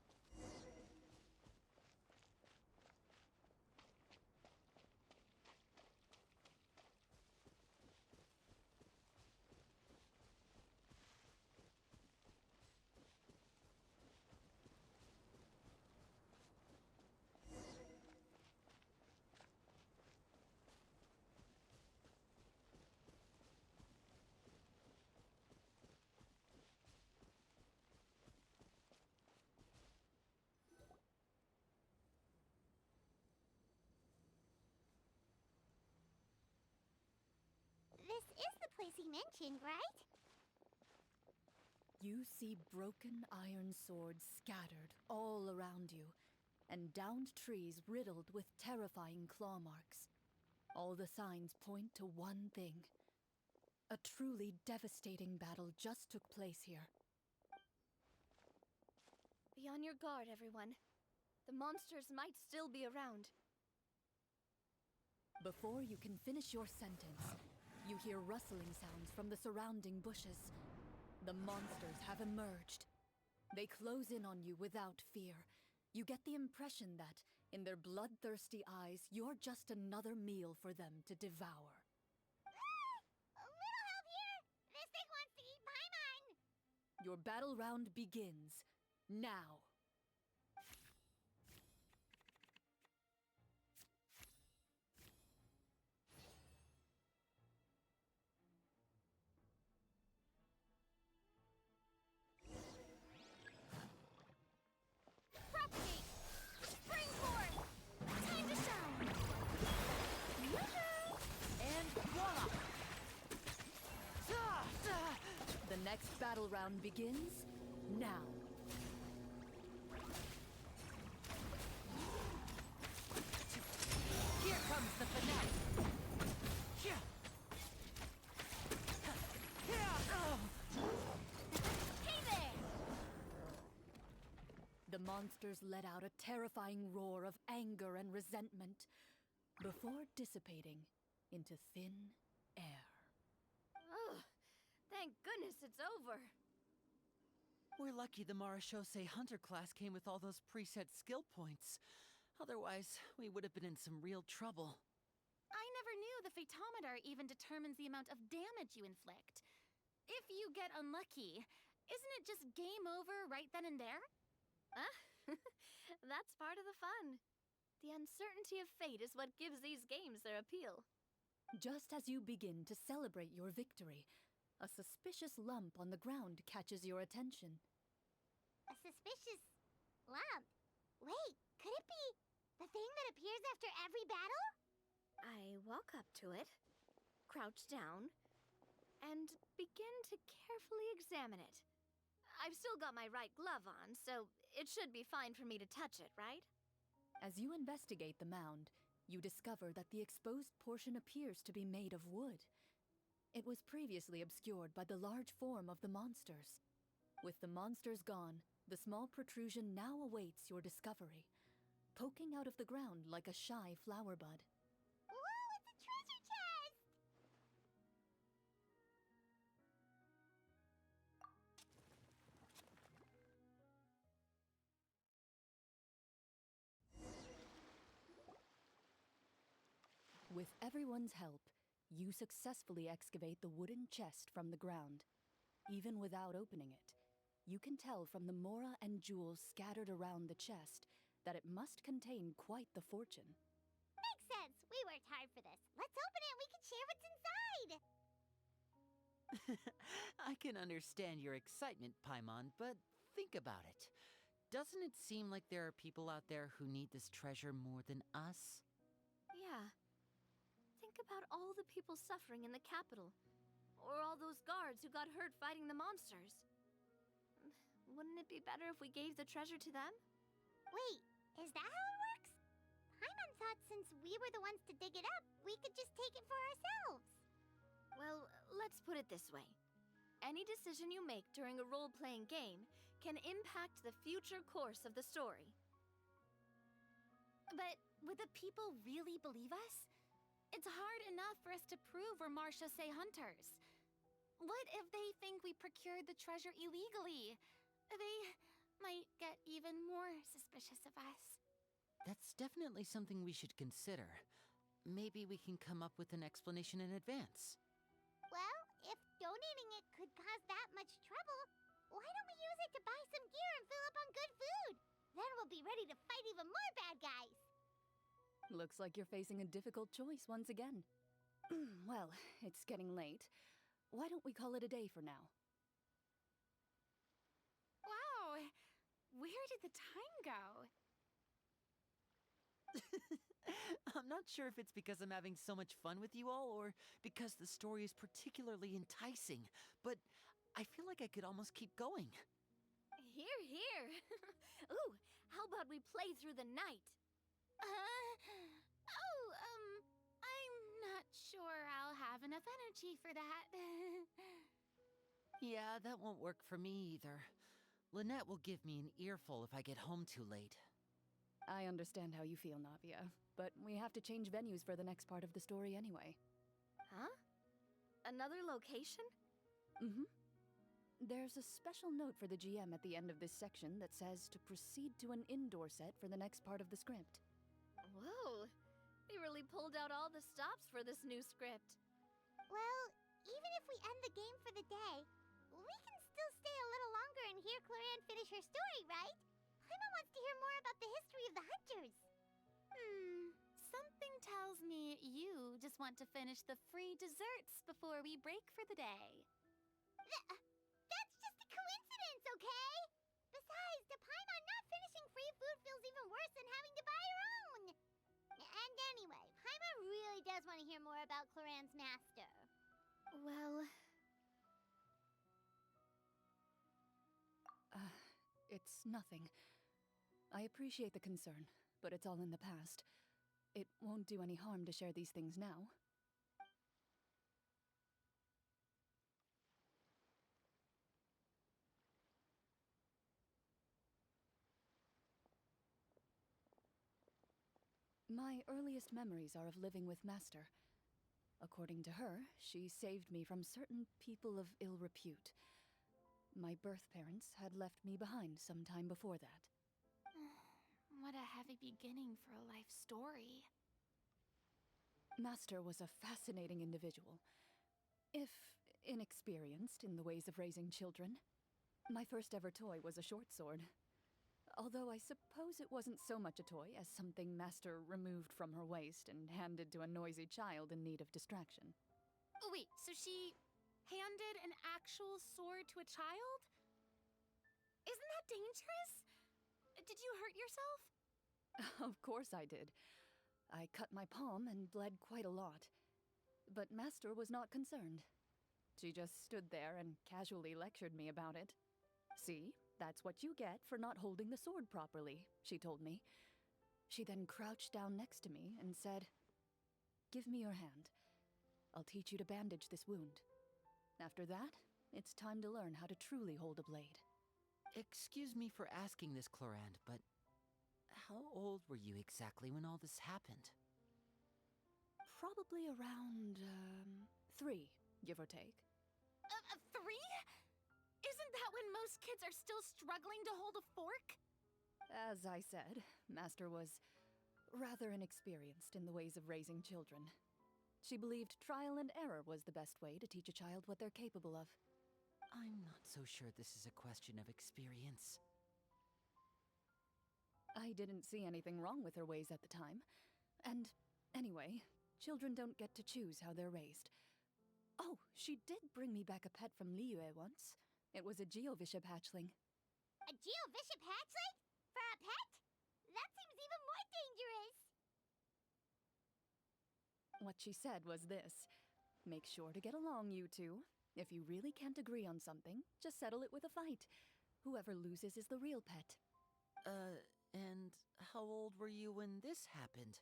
This is the place he mentioned, right? You see broken iron swords scattered all around you, and downed trees riddled with terrifying claw marks. All the signs point to one thing. A truly devastating battle just took place here. Be on your guard, everyone. The monsters might still be around. Before you can finish your sentence, you hear rustling sounds from the surrounding bushes. The monsters have emerged. They close in on you without fear. You get the impression that, in their bloodthirsty eyes, you're just another meal for them to devour. A little help here! This thing wants to eat Paimon! Your battle round begins now. Propagate! Springboard! Time to shine! Yoo-hoo! And voila! The next battle round begins now. Here comes the finale. Yeah. Hey there! The monsters let out a terrifying roar of anger and resentment before dissipating into thin air. Oh, thank goodness it's over. We're lucky the Marashose Hunter class came with all those preset skill points. Otherwise, we would have been in some real trouble. I never knew the photometer even determines the amount of damage you inflict. If you get unlucky, isn't it just game over right then and there? Huh? That's part of the fun. The uncertainty of fate is what gives these games their appeal. Just as you begin to celebrate your victory, a suspicious lump on the ground catches your attention. A suspicious lump. Wait, could it be the thing that appears after every battle? I walk up to it, crouch down, and begin to carefully examine it. I've still got my right glove on, so it should be fine for me to touch it, right? As you investigate the mound, you discover that the exposed portion appears to be made of wood. It was previously obscured by the large form of the monsters. With the monsters gone, the small protrusion now awaits your discovery, poking out of the ground like a shy flower bud. Whoa, it's a treasure chest! With everyone's help, you successfully excavate the wooden chest from the ground. Even without opening it, you can tell from the mora and jewels scattered around the chest that it must contain quite the fortune. Makes sense. We worked hard for this. Let's open it and we can share what's inside. I can understand your excitement, Paimon, but think about it. Doesn't it seem like there are people out there who need this treasure more than us? Yeah. Think about all the people suffering in the capital. Or all those guards who got hurt fighting the monsters. Wouldn't it be better if we gave the treasure to them? Wait, is that how it works? Paimon thought since we were the ones to dig it up, we could just take it for ourselves. Well, let's put it this way. Any decision you make during a role-playing game can impact the future course of the story. But would the people really believe us? It's hard enough for us to prove we're Marashose hunters. What if they think we procured the treasure illegally? They might get even more suspicious of us. That's definitely something we should consider. Maybe we can come up with an explanation in advance. Well, if donating it could cause that much trouble, why don't we use it to buy some gear and fill up on good food? Then we'll be ready to fight even more bad guys. Looks like you're facing a difficult choice once again. Well, it's getting late. Why don't we call it a day for now? Wow, where did the time go? I'm not sure if it's because I'm having so much fun with you all or because the story is particularly enticing, but I feel like I could almost keep going. Here, here. Ooh, how about we play through the night? I'm not sure I'll have enough energy for that. Yeah, that won't work for me either. Lynette will give me an earful if I get home too late. I understand how you feel, Navia, but we have to change venues for the next part of the story anyway. Huh? Another location? Mm-hmm. There's a special note for the GM at the end of this section that says to proceed to an indoor set for the next part of the script. Whoa, they really pulled out all the stops for this new script. Well, even if we end the game for the day, we can still stay a little longer and hear Chlorinde finish her story, right? Paimon wants to hear more about the history of the hunters. Something tells me you just want to finish the free desserts before we break for the day. That's just a coincidence, okay? Besides, to Paimon, not finishing free food feels even worse than having to buy her own. And anyway, Paimon really does want to hear more about Clorinde's master. Well, It's nothing. I appreciate the concern, but it's all in the past. It won't do any harm to share these things now. My earliest memories are of living with Master. According to her, she saved me from certain people of ill repute. My birth parents had left me behind some time before that. What a heavy beginning for a life story. Master was a fascinating individual, if inexperienced in the ways of raising children. My first ever toy was a short sword. Although I suppose it wasn't so much a toy as something Master removed from her waist and handed to a noisy child in need of distraction. Oh, wait, so she handed an actual sword to a child? Isn't that dangerous? Did you hurt yourself? Of course I did. I cut my palm and bled quite a lot. But Master was not concerned. She just stood there and casually lectured me about it. See, that's what you get for not holding the sword properly, she told me. She then crouched down next to me and said, "Give me your hand. I'll teach you to bandage this wound. After that, it's time to learn how to truly hold a blade." Excuse me for asking this, Chlorinde, but how old were you exactly when all this happened? Probably around, 3, give or take. 3? Isn't that when most kids are still struggling to hold a fork? As I said, Master was rather inexperienced in the ways of raising children. She believed trial and error was the best way to teach a child what they're capable of. I'm not so sure this is a question of experience. I didn't see anything wrong with her ways at the time. And anyway, children don't get to choose how they're raised. Oh, she did bring me back a pet from Liyue once. It was a Geovishap hatchling. A Geovishap hatchling? For a pet? That seems even more dangerous. What she said was this: make sure to get along, you two. If you really can't agree on something, just settle it with a fight. Whoever loses is the real pet. And how old were you when this happened?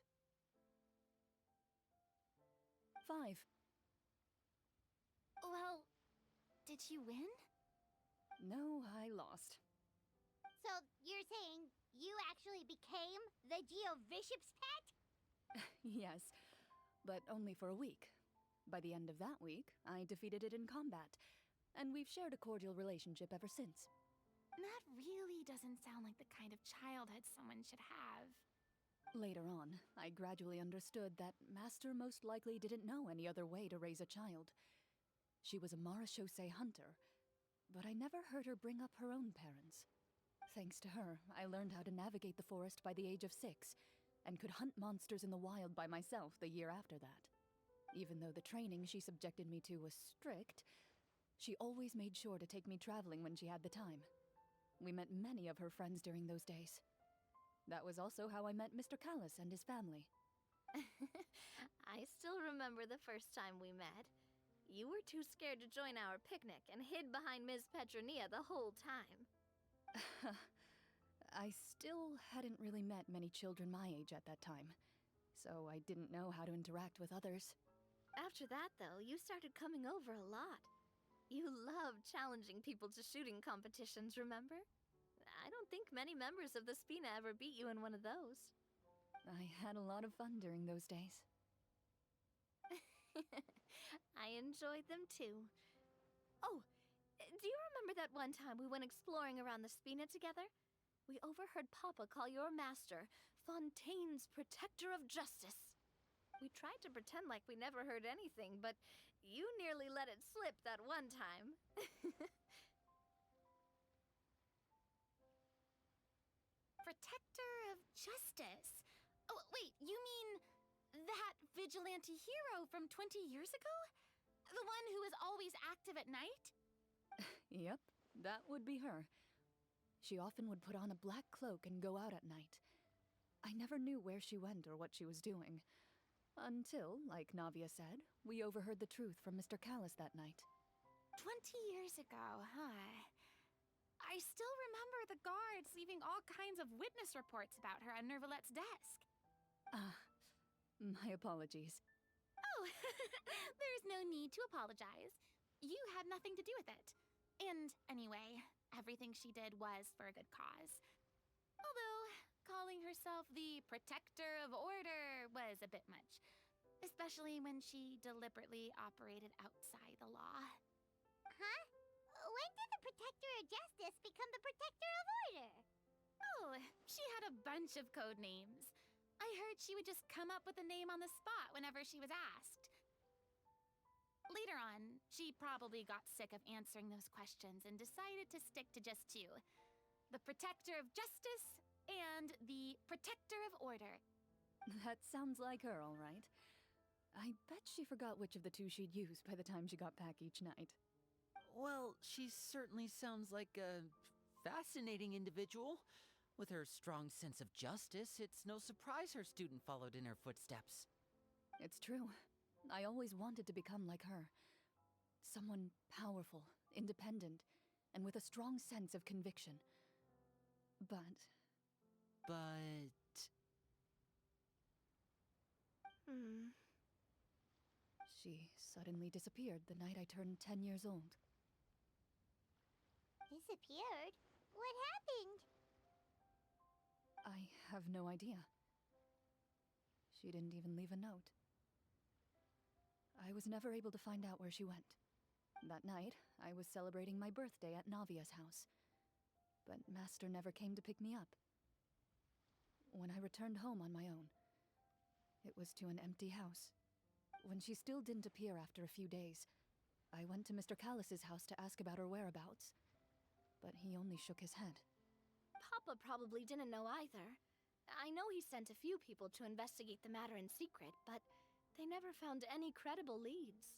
5. Well, did you win? No, I lost. So you're saying you actually became the Geovishap's pet? Yes, but only for a week. By the end of that week, I defeated it in combat, and we've shared a cordial relationship ever since. That really doesn't sound like the kind of childhood someone should have. Later on, I gradually understood that Master most likely didn't know any other way to raise a child. She was a marechaussee hunter, but I never heard her bring up her own parents. Thanks to her, I learned how to navigate the forest by the age of 6, and could hunt monsters in the wild by myself the year after that. Even though the training she subjected me to was strict, she always made sure to take me traveling when she had the time. We met many of her friends during those days. That was also how I met Mr. Callis and his family. I still remember the first time we met. You were too scared to join our picnic and hid behind Ms. Petronia the whole time. I still hadn't really met many children my age at that time, so I didn't know how to interact with others. After that, though, you started coming over a lot. You loved challenging people to shooting competitions, remember? I don't think many members of the Spina ever beat you in one of those. I had a lot of fun during those days. I enjoyed them too. Oh, do you remember that one time we went exploring around the Spina together? We overheard Papa call your master Fontaine's Protector of Justice. We tried to pretend like we never heard anything, but you nearly let it slip that one time. Protector of Justice? Oh, wait, you mean that vigilante hero from 20 years ago? The one who was always active at night? Yep, that would be her. She often would put on a black cloak and go out at night. I never knew where she went or what she was doing. Until, like Navia said, we overheard the truth from Mr. Callis that night. 20 years ago, huh? I still remember the guards leaving all kinds of witness reports about her on Nervalette's desk. My apologies. Oh, there's no need to apologize. You had nothing to do with it. And anyway, everything she did was for a good cause. Although, calling herself the protector of order was a bit much. Especially when she deliberately operated outside the law. Huh? When did the Protector of Justice become the Protector of Order? Oh, she had a bunch of code names. I heard she would just come up with a name on the spot whenever she was asked. Later on, she probably got sick of answering those questions and decided to stick to just two. The Protector of Justice and the Protector of Order. That sounds like her, all right. I bet she forgot which of the two she'd use by the time she got back each night. Well, she certainly sounds like a fascinating individual. With her strong sense of justice, it's no surprise her student followed in her footsteps. It's true. I always wanted to become like her. Someone powerful, independent, and with a strong sense of conviction. But... She suddenly disappeared the night I turned 10 years old. Disappeared? What happened? I have no idea. She didn't even leave a note. I was never able to find out where she went. That night, I was celebrating my birthday at Navia's house. But Master never came to pick me up. When I returned home on my own, it was to an empty house. When she still didn't appear after a few days, I went to Mr. Callus's house to ask about her whereabouts. But he only shook his head. Papa probably didn't know either. I know he sent a few people to investigate the matter in secret, but they never found any credible leads.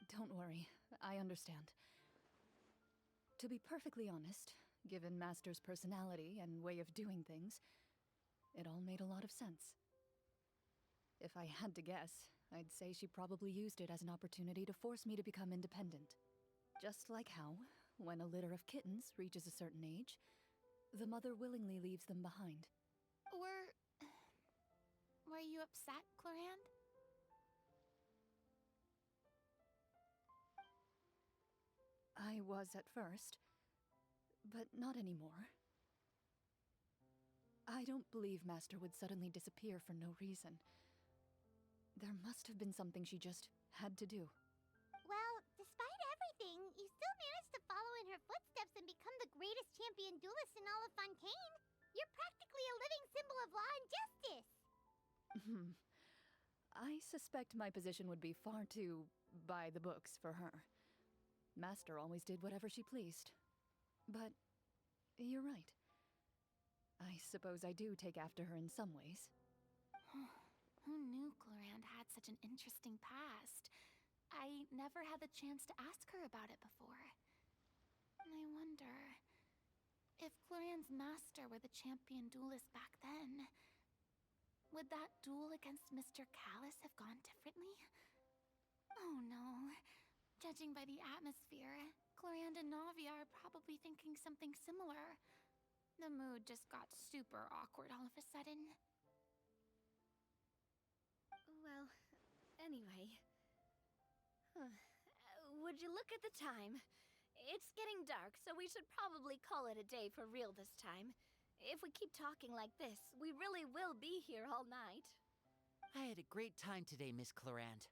Don't worry, I understand. To be perfectly honest, given Master's personality and way of doing things, it all made a lot of sense. If I had to guess, I'd say she probably used it as an opportunity to force me to become independent. Just like how, when a litter of kittens reaches a certain age, the mother willingly leaves them behind. Were you upset, Chlorinde? I was at first, but not anymore. I don't believe Master would suddenly disappear for no reason. There must have been something she just had to do. Well, despite everything, you still managed to follow in her footsteps and become the greatest champion duelist in all of Fontaine. You're practically a living symbol of law and justice. I suspect my position would be far too by the books for her. Master always did whatever she pleased. But you're right. I suppose I do take after her in some ways. Who knew Chlorinde had such an interesting past? I never had the chance to ask her about it before. And I wonder if Clorinde's master were the champion duelist back then. Would that duel against Mr. Callus have gone differently? Oh no. Judging by the atmosphere, Chlorinde and Navia are probably thinking something similar. The mood just got super awkward all of a sudden. Well, anyway. Would you look at the time? It's getting dark, so we should probably call it a day for real this time. If we keep talking like this, we really will be here all night. I had a great time today, Miss Chlorinde.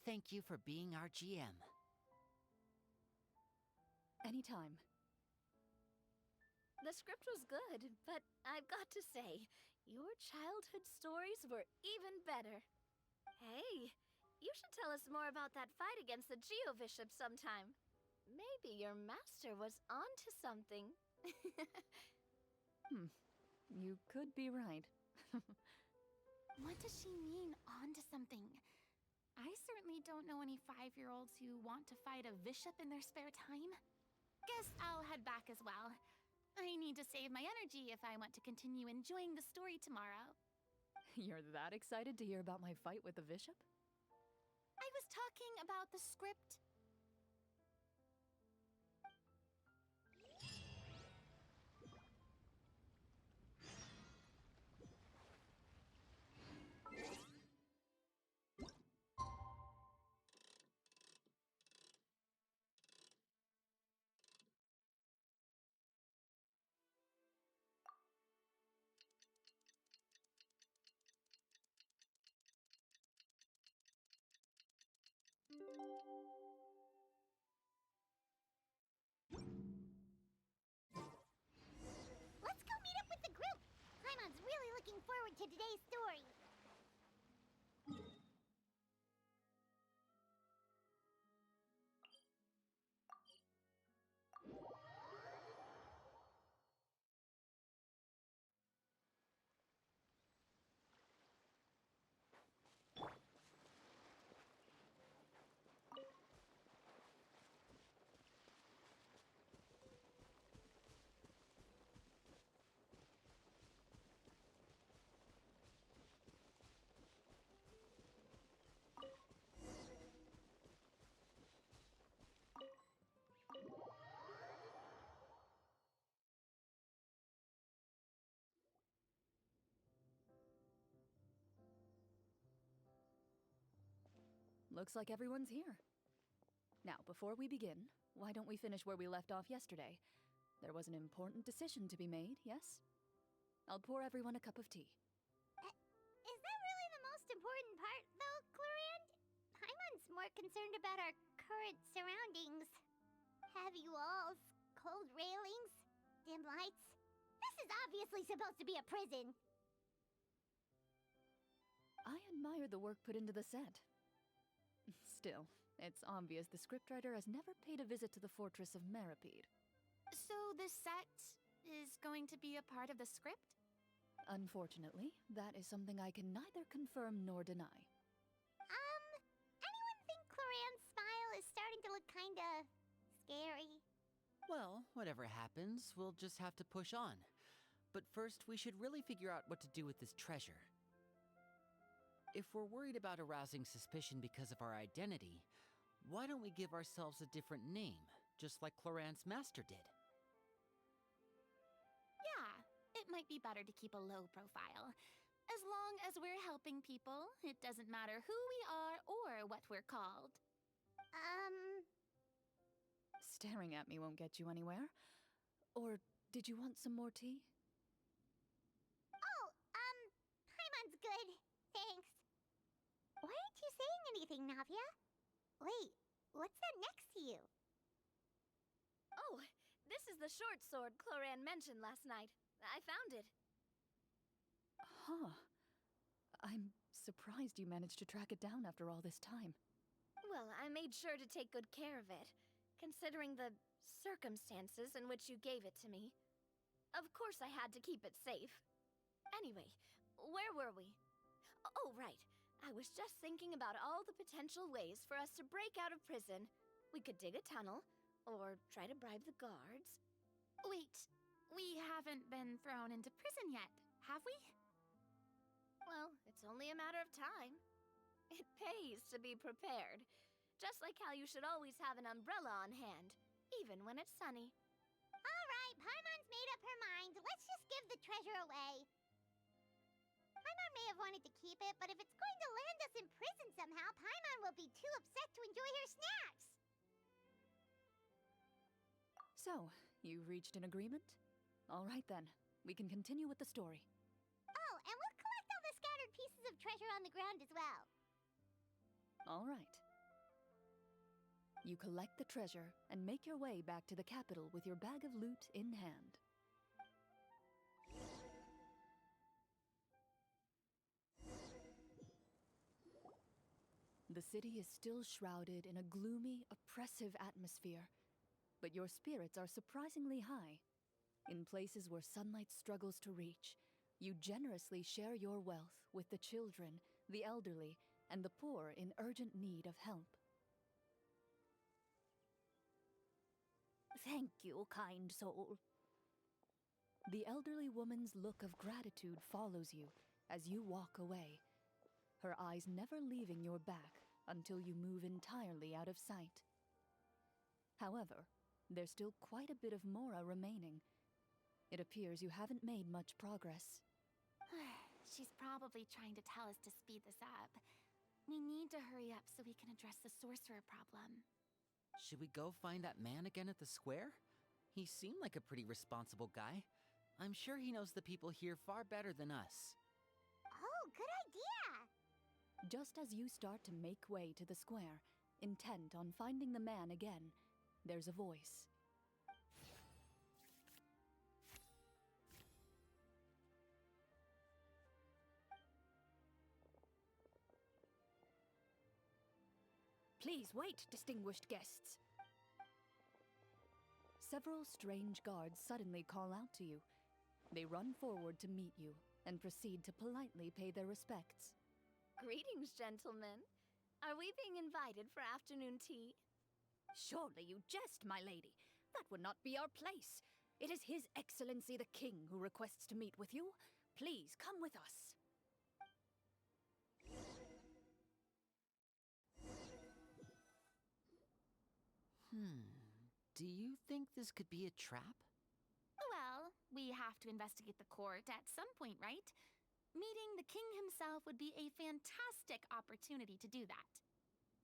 Thank you for being our GM. Anytime. The script was good, but I've got to say, your childhood stories were even better. Hey, you should tell us more about that fight against the Geo-Bishop sometime. Maybe your master was onto something. You could be right. What does she mean, onto something? I certainly don't know any 5-year-olds who want to fight a bishop in their spare time. Guess I'll head back as well. I need to save my energy if I want to continue enjoying the story tomorrow. You're that excited to hear about my fight with the bishop? I was talking about the script. Let's go meet up with the group. Paimon's really looking forward to today's story. Looks like everyone's here. Now, before we begin, why don't we finish where we left off yesterday? There was an important decision to be made, yes? I'll pour everyone a cup of tea. Is that really the most important part, though, Chlorinde? Paimon's more concerned about our current surroundings. Heavy walls, cold railings, dim lights. This is obviously supposed to be a prison. I admire the work put into the set. Still, it's obvious the scriptwriter has never paid a visit to the fortress of Meripede. So the set is going to be a part of the script? Unfortunately, that is something I can neither confirm nor deny. Anyone think Clorinde's smile is starting to look kinda scary? Well, whatever happens, we'll just have to push on. But first, we should really figure out what to do with this treasure. If we're worried about arousing suspicion because of our identity, why don't we give ourselves a different name, just like Clorinde's master did? Yeah, it might be better to keep a low profile. As long as we're helping people, it doesn't matter who we are or what we're called. Staring at me won't get you anywhere. Or did you want some more tea? Oh, Paimon's good. Thanks. Why aren't you saying anything, Navia? Wait, what's that next to you? Oh, this is the short sword Chlorinde mentioned last night. I found it. Huh. I'm surprised you managed to track it down after all this time. Well, I made sure to take good care of it, considering the circumstances in which you gave it to me. Of course I had to keep it safe. Anyway, where were we? Oh, right. I was just thinking about all the potential ways for us to break out of prison. We could dig a tunnel, or try to bribe the guards. Wait, we haven't been thrown into prison yet, have we? Well, it's only a matter of time. It pays to be prepared. Just like how you should always have an umbrella on hand, even when it's sunny. All right, Paimon's made up her mind. Let's just give the treasure away. Paimon may have wanted to keep it, but if it's going to land us in prison somehow, Paimon will be too upset to enjoy her snacks. So, you reached an agreement? All right then, we can continue with the story. Oh, and we'll collect all the scattered pieces of treasure on the ground as well. All right. You collect the treasure and make your way back to the capital with your bag of loot in hand. The city is still shrouded in a gloomy, oppressive atmosphere, but your spirits are surprisingly high. In places where sunlight struggles to reach, you generously share your wealth with the children, the elderly, and the poor in urgent need of help. Thank you, kind soul. The elderly woman's look of gratitude follows you as you walk away, her eyes never leaving your back until you move entirely out of sight. However, there's still quite a bit of Mora remaining. It appears you haven't made much progress. She's probably trying to tell us to speed this up. We need to hurry up so we can address the sorcerer problem. Should we go find that man again at the square? He seemed like a pretty responsible guy. I'm sure he knows the people here far better than us. Oh, good idea! Just as you start to make way to the square, Intent on finding the man again, there's a voice. Please wait, distinguished guests. Several strange guards suddenly call out to you. They run forward to meet you and proceed to politely pay their respects. Greetings, gentlemen. Are we being invited for afternoon tea? Surely you jest, my lady. That would not be our place. It is His Excellency the King who requests to meet with you. Please come with us. Do you think this could be a trap? Well, we have to investigate the court at some point, right? Meeting the king himself would be a fantastic opportunity to do that.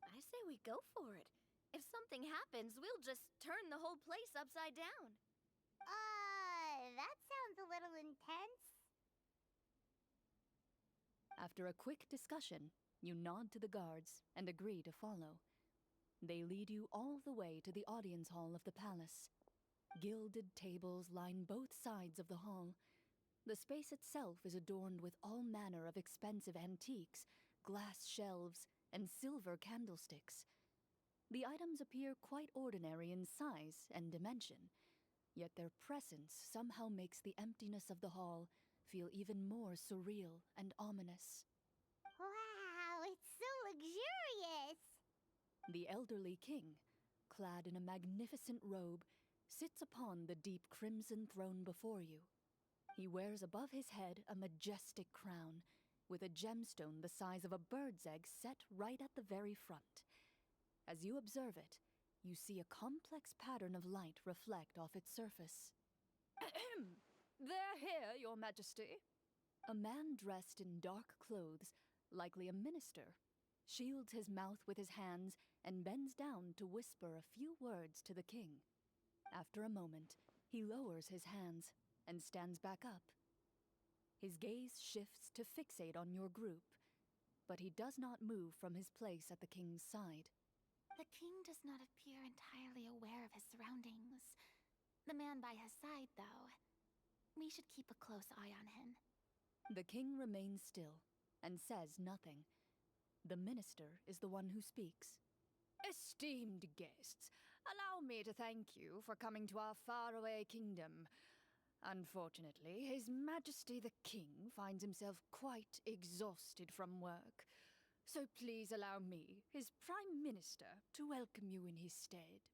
I say we go for it. If something happens, we'll just turn the whole place upside down. That sounds a little intense. After a quick discussion, you nod to the guards and agree to follow. They lead you all the way to the audience hall of the palace. Gilded tables line both sides of the hall. The space itself is adorned with all manner of expensive antiques, glass shelves, and silver candlesticks. The items appear quite ordinary in size and dimension, yet their presence somehow makes the emptiness of the hall feel even more surreal and ominous. Wow, it's so luxurious. The elderly king, clad in a magnificent robe, sits upon the deep crimson throne before you. He wears above his head a majestic crown, with a gemstone the size of a bird's egg set right at the very front. As you observe it, you see a complex pattern of light reflect off its surface. They're here, Your Majesty. A man dressed in dark clothes, likely a minister, shields his mouth with his hands and bends down to whisper a few words to the king. After a moment, he lowers his hands and stands back up. His gaze shifts to fixate on your group, but he does not move from his place at the king's side. The king does not appear entirely aware of his surroundings. The man by his side, though. We should keep a close eye on him. The king remains still and says nothing. The minister is the one who speaks. Esteemed guests, allow me to thank you for coming to our faraway kingdom. Unfortunately, His Majesty the King finds himself quite exhausted from work. So please allow me, his Prime Minister, to welcome you in his stead.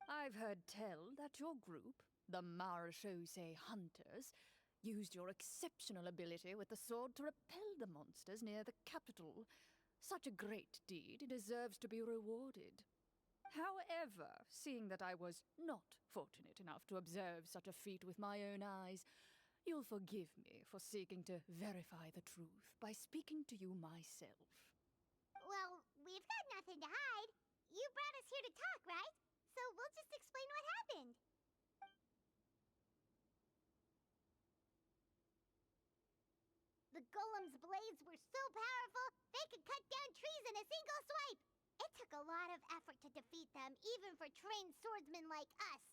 I've heard tell that your group, the Marechaussee Hunters, used your exceptional ability with the sword to repel the monsters near the capital. Such a great deed deserves to be rewarded. However, seeing that I was not fortunate enough to observe such a feat with my own eyes, you'll forgive me for seeking to verify the truth by speaking to you myself. Well, we've got nothing to hide. You brought us here to talk, right? So we'll just explain what happened. The golem's blades were so powerful, they could cut down trees in a single swipe. It took a lot of effort to defeat them, even for trained swordsmen like us.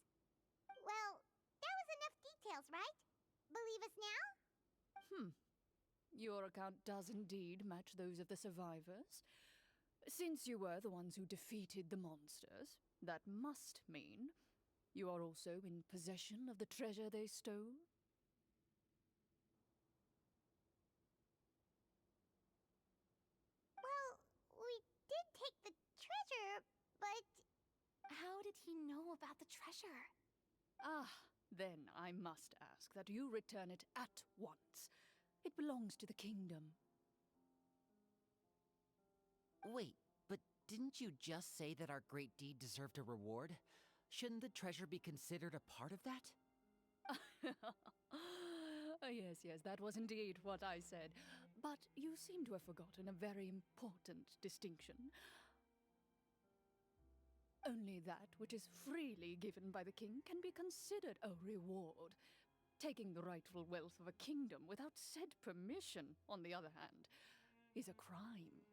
Well, that was enough details, right? Believe us now? Your account does indeed match those of the survivors. Since you were the ones who defeated the monsters, that must mean you are also in possession of the treasure they stole? Well, we did take the treasure, but... How did he know about the treasure? Then I must ask that you return it at once. It belongs to the kingdom. Wait, but didn't you just say that our great deed deserved a reward? Shouldn't the treasure be considered a part of that? Yes, that was indeed what I said. But you seem to have forgotten a very important distinction. Only that which is freely given by the king can be considered a reward. Taking the rightful wealth of a kingdom without said permission, on the other hand, is a crime.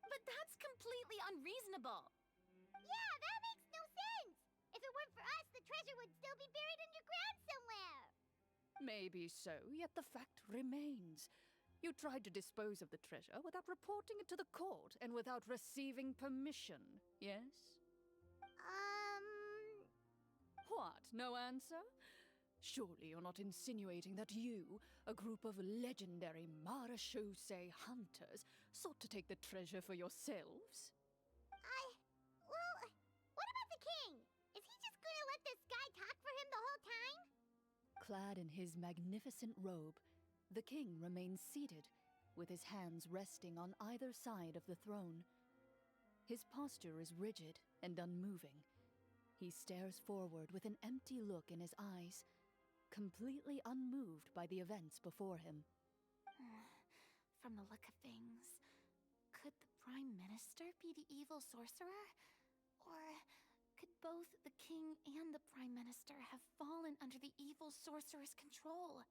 But that's completely unreasonable. Yeah, that makes no sense! If it weren't for us, the treasure would still be buried underground somewhere! Maybe so, yet the fact remains. You tried to dispose of the treasure without reporting it to the court and without receiving permission, yes? What? No answer? Surely you're not insinuating that you, a group of legendary Marachose hunters, sought to take the treasure for yourselves? Well, what about the king? Is he just gonna let this guy talk for him the whole time? Clad in his magnificent robe, the king remains seated, with his hands resting on either side of the throne. His posture is rigid and unmoving. He stares forward with an empty look in his eyes, completely unmoved by the events before him. From the look of things, could the Prime Minister be the evil sorcerer? Or could both the king and the Prime Minister have fallen under the evil sorcerer's control?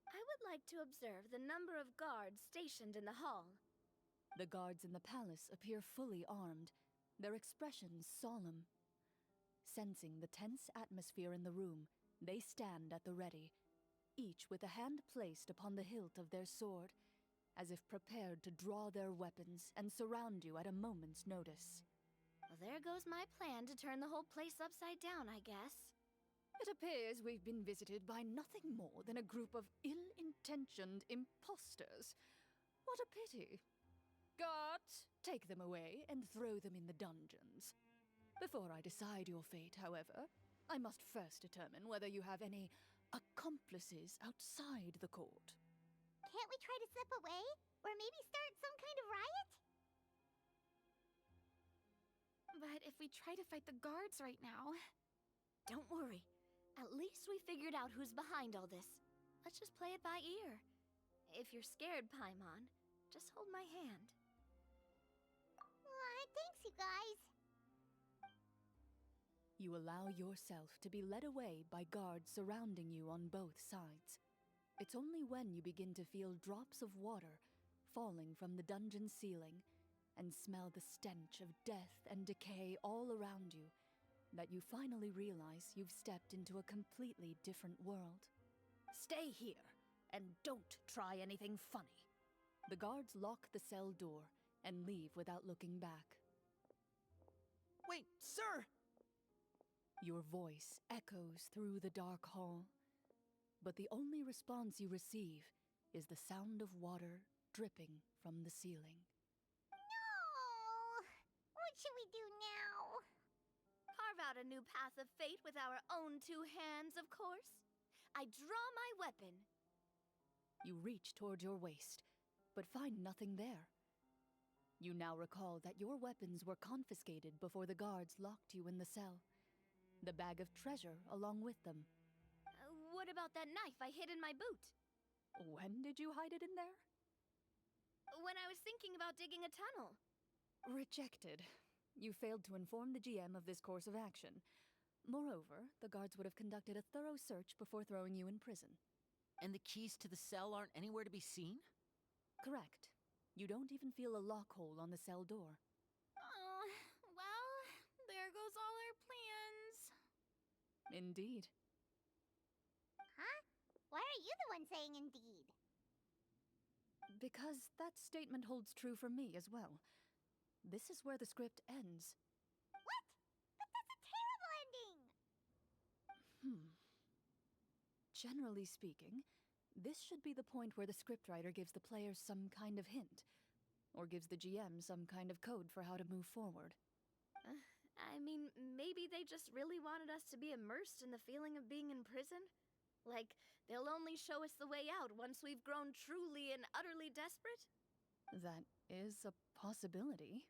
I would like to observe the number of guards stationed in the hall. The guards in the palace appear fully armed, their expressions solemn. Sensing the tense atmosphere in the room, they stand at the ready, each with a hand placed upon the hilt of their sword, as if prepared to draw their weapons and surround you at a moment's notice. Well, there goes my plan to turn the whole place upside down, I guess. It appears we've been visited by nothing more than a group of ill-intentioned imposters. What a pity. Guards, take them away and throw them in the dungeons. Before I decide your fate, however, I must first determine whether you have any accomplices outside the court. Can't we try to slip away? Or maybe start some kind of riot? But if we try to fight the guards right now... Don't worry. At least we figured out who's behind all this. Let's just play it by ear. If you're scared, Paimon, just hold my hand. Thanks, you guys. You allow yourself to be led away by guards surrounding you on both sides. It's only when you begin to feel drops of water falling from the dungeon ceiling and smell the stench of death and decay all around you that you finally realize you've stepped into a completely different world. Stay here, and don't try anything funny. The guards lock the cell door and leave without looking back. Wait, sir! Your voice echoes through the dark hall, but the only response you receive is the sound of water dripping from the ceiling. No! What should we do now? Carve out a new path of fate with our own two hands, of course. I draw my weapon. You reach toward your waist, but find nothing there. You now recall that your weapons were confiscated before the guards locked you in the cell. The bag of treasure along with them. What about that knife I hid in my boot? When did you hide it in there? When I was thinking about digging a tunnel. Rejected. You failed to inform the GM of this course of action. Moreover, the guards would have conducted a thorough search before throwing you in prison. And the keys to the cell aren't anywhere to be seen? Correct. You don't even feel a lock hole on the cell door. Oh, well, there goes all our plans. Indeed. Huh? Why are you the one saying indeed? Because that statement holds true for me as well. This is where the script ends. What? But that's a terrible ending! Generally speaking, this should be the point where the scriptwriter gives the players some kind of hint, or gives the GM some kind of code for how to move forward. I mean, maybe they just really wanted us to be immersed in the feeling of being in prison? Like, they'll only show us the way out once we've grown truly and utterly desperate? That is a possibility.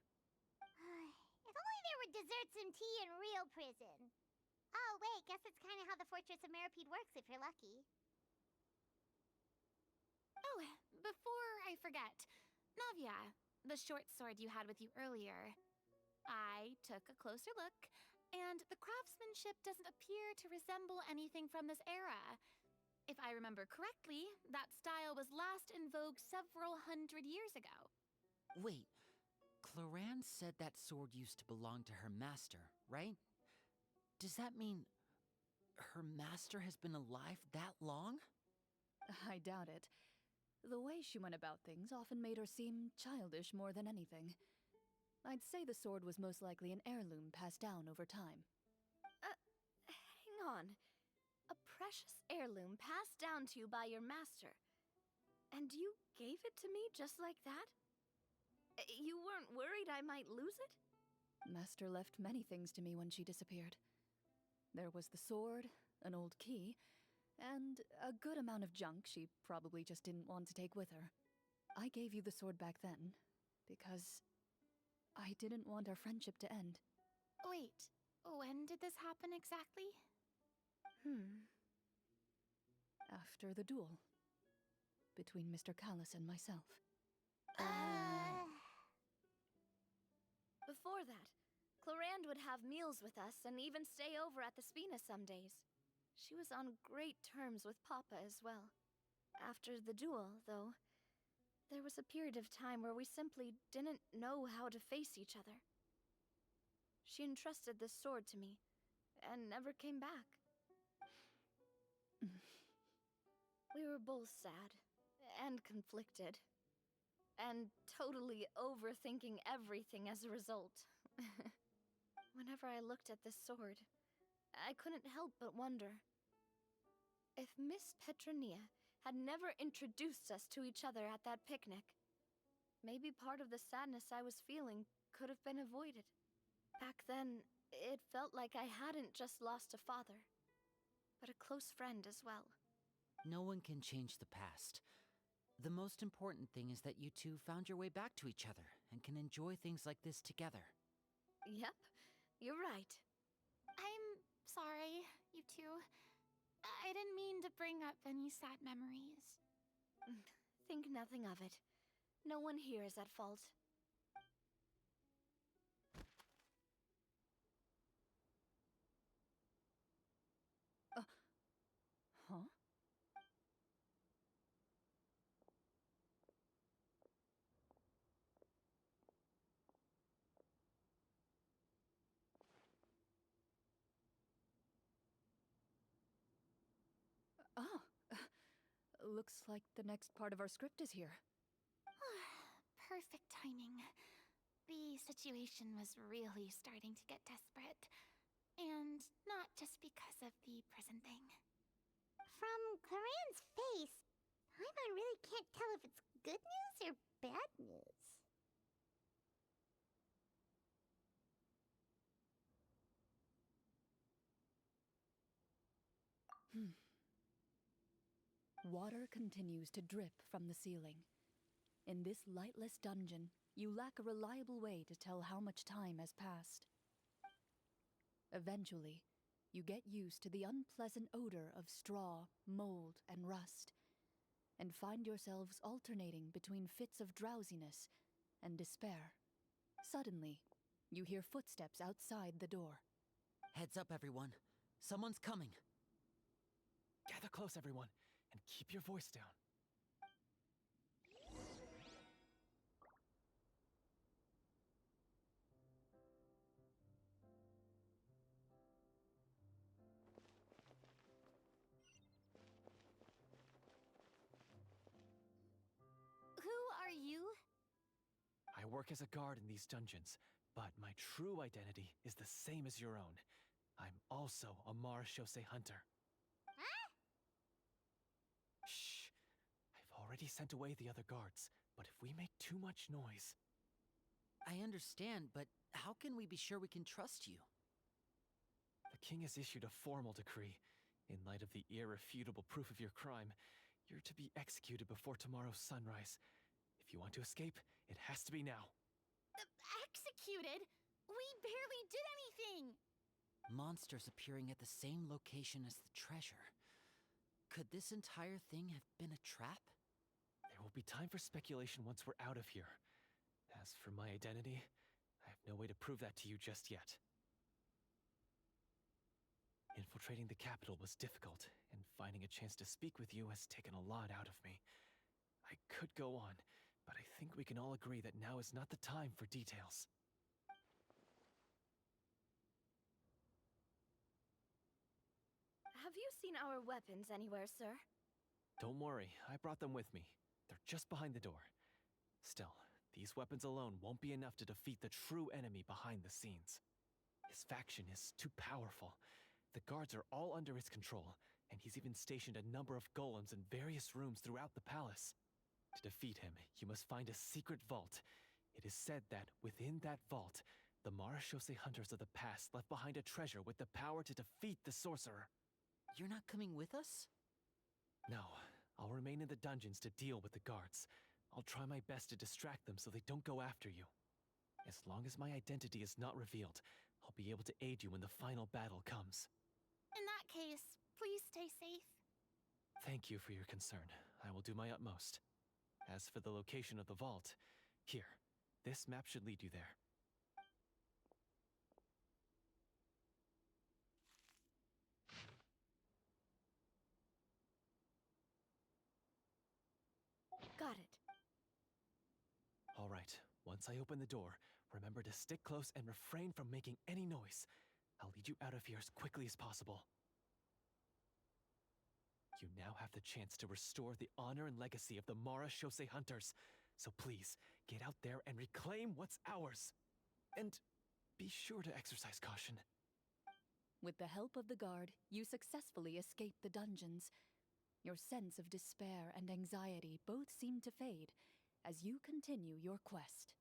If only there were desserts and tea in real prison. Oh, wait, guess that's kind of how the Fortress of Meripede works if you're lucky. Oh, before I forget, Navia, the short sword you had with you earlier. I took a closer look, and the craftsmanship doesn't appear to resemble anything from this era. If I remember correctly, that style was last in vogue several hundred years ago. Wait, Chlorinde said that sword used to belong to her master, right? Does that mean her master has been alive that long? I doubt it. The way she went about things often made her seem childish more than anything. I'd say the sword was most likely an heirloom passed down over time. Hang on. A precious heirloom passed down to you by your master. And you gave it to me just like that? You weren't worried I might lose it? Master left many things to me when she disappeared. There was the sword, an old key, and a good amount of junk she probably just didn't want to take with her. I gave you the sword back then, because I didn't want our friendship to end. Wait, when did this happen exactly? After the duel. Between Mr. Callis and myself. Before that, Chlorinde would have meals with us and even stay over at the Spina some days. She was on great terms with Papa as well. After the duel, though, there was a period of time where we simply didn't know how to face each other. She entrusted this sword to me, and never came back. We were both sad, and conflicted, and totally overthinking everything as a result. Whenever I looked at this sword, I couldn't help but wonder if Miss Petronia had never introduced us to each other at that picnic. Maybe part of the sadness I was feeling could have been avoided. Back then, it felt like I hadn't just lost a father, but a close friend as well. No one can change the past. The most important thing is that you two found your way back to each other and can enjoy things like this together. Yep, you're right. I'm sorry, you two. I didn't mean to bring up any sad memories. Think nothing of it. No one here is at fault. Huh? Oh, looks like the next part of our script is here. Perfect timing. The situation was really starting to get desperate. And not just because of the prison thing. From Clorinde's face, Paimon really can't tell if it's good news or bad news. Water continues to drip from the ceiling. In this lightless dungeon, you lack a reliable way to tell how much time has passed. Eventually, you get used to the unpleasant odor of straw, mold, and rust, and find yourselves alternating between fits of drowsiness and despair. Suddenly, you hear footsteps outside the door. Heads up, everyone. Someone's coming. Gather close, everyone, and keep your voice down. Who are you? I work as a guard in these dungeons, but my true identity is the same as your own. I'm also a marechaussee hunter. Huh? Shh! I've already sent away the other guards, but if we make too much noise... I understand, but how can we be sure we can trust you? The king has issued a formal decree. In light of the irrefutable proof of your crime, you're to be executed before tomorrow's sunrise. If you want to escape, it has to be now. Executed? We barely did anything! Monsters appearing at the same location as the treasure. Could this entire thing have been a trap? There will be time for speculation once we're out of here. As for my identity, I have no way to prove that to you just yet. Infiltrating the capital was difficult, and finding a chance to speak with you has taken a lot out of me. I could go on, but I think we can all agree that now is not the time for details. Have you seen our weapons anywhere, sir? Don't worry, I brought them with me. They're just behind the door. Still, these weapons alone won't be enough to defeat the true enemy behind the scenes. His faction is too powerful. The guards are all under his control, and he's even stationed a number of golems in various rooms throughout the palace. To defeat him, you must find a secret vault. It is said that within that vault, the Marashose hunters of the past left behind a treasure with the power to defeat the sorcerer. You're not coming with us? No, I'll remain in the dungeons to deal with the guards. I'll try my best to distract them so they don't go after you. As long as my identity is not revealed, I'll be able to aid you when the final battle comes. In that case, please stay safe. Thank you for your concern. I will do my utmost. As for the location of the vault, here, this map should lead you there. Got it. All right, once I open the door, remember to stick close and refrain from making any noise. I'll lead you out of here as quickly as possible. You now have the chance to restore the honor and legacy of the Marashose hunters. So please, get out there and reclaim what's ours. And be sure to exercise caution. With the help of the guard, you successfully escape the dungeons. Your sense of despair and anxiety both seem to fade as you continue your quest.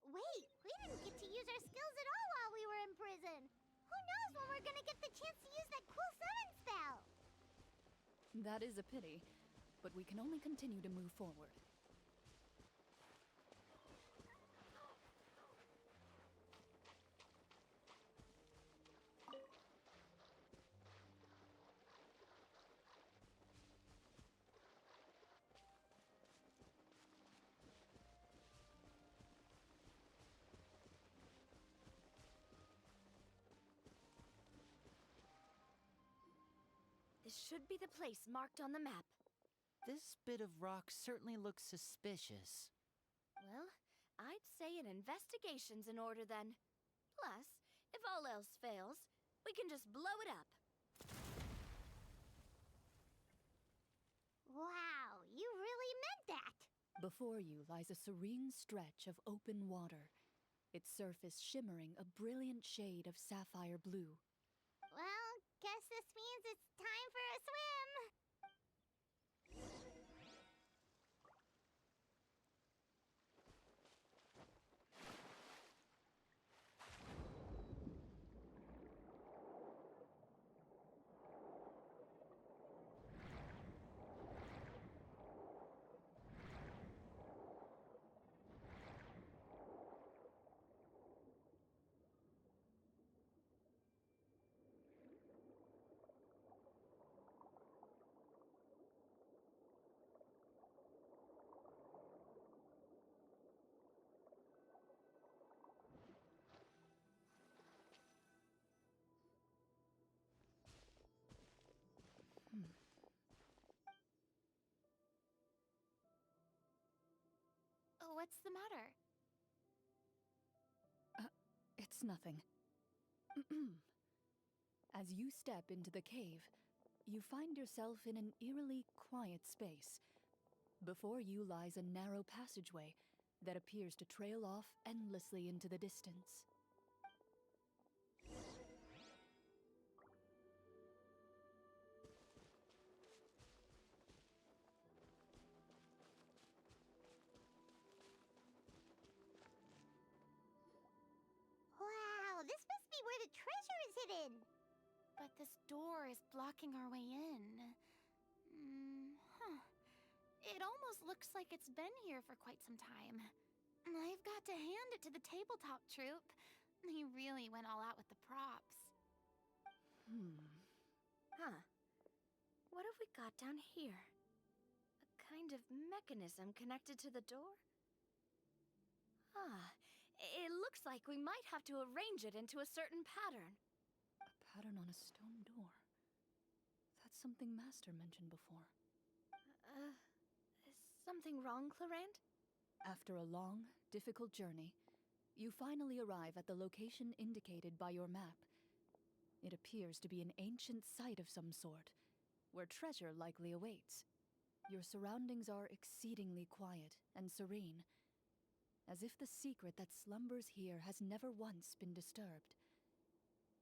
Wait, we didn't get to use our skills at all while we were in prison. Who knows when we're gonna get the chance to use that cool summon spell? That is a pity, but we can only continue to move forward. This should be the place marked on the map. This bit of rock certainly looks suspicious. Well, I'd say an investigation's in order then. Plus, if all else fails, we can just blow it up. Wow, you really meant that! Before you lies a serene stretch of open water, its surface shimmering a brilliant shade of sapphire blue. Well, guess this means it's time for a swim! What's the matter? It's nothing. As you step into the cave, you find yourself in an eerily quiet space. Before you lies a narrow passageway that appears to trail off endlessly into the distance. Wow, this must be where the treasure is hidden! But this door is blocking our way in. It almost looks like it's been here for quite some time. I've got to hand it to the tabletop troupe. They really went all out with the props. Huh. What have we got down here? A kind of mechanism connected to the door? It looks like we might have to arrange it into a certain pattern. A pattern on a stone door. That's something Master mentioned before. Is something wrong, Chlorinde? After a long, difficult journey, you finally arrive at the location indicated by your map. It appears to be an ancient site of some sort, where treasure likely awaits. Your surroundings are exceedingly quiet and serene, as if the secret that slumbers here has never once been disturbed.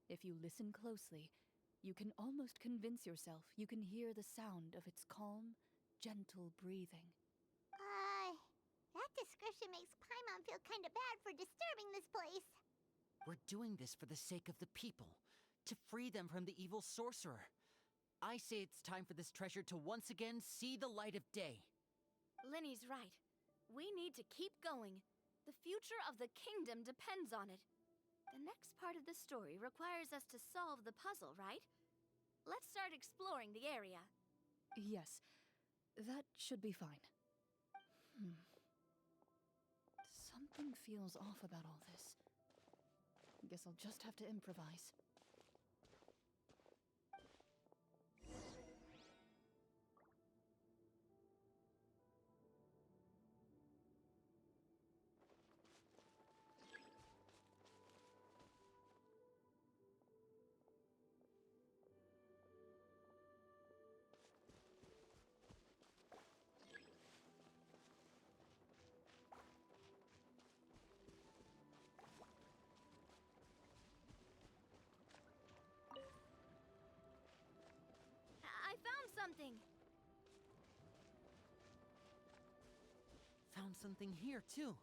If you listen closely, you can almost convince yourself you can hear the sound of its calm, gentle breathing. That description makes Paimon feel kinda bad for disturbing this place. We're doing this for the sake of the people, to free them from the evil sorcerer. I say it's time for this treasure to once again see the light of day. Linny's right. We need to keep going. The future of the kingdom depends on it. The next part of the story requires us to solve the puzzle, right? Let's start exploring the area. Yes, that should be fine. Something feels off about all this. Guess I'll just have to improvise. I found something. Found something here, too.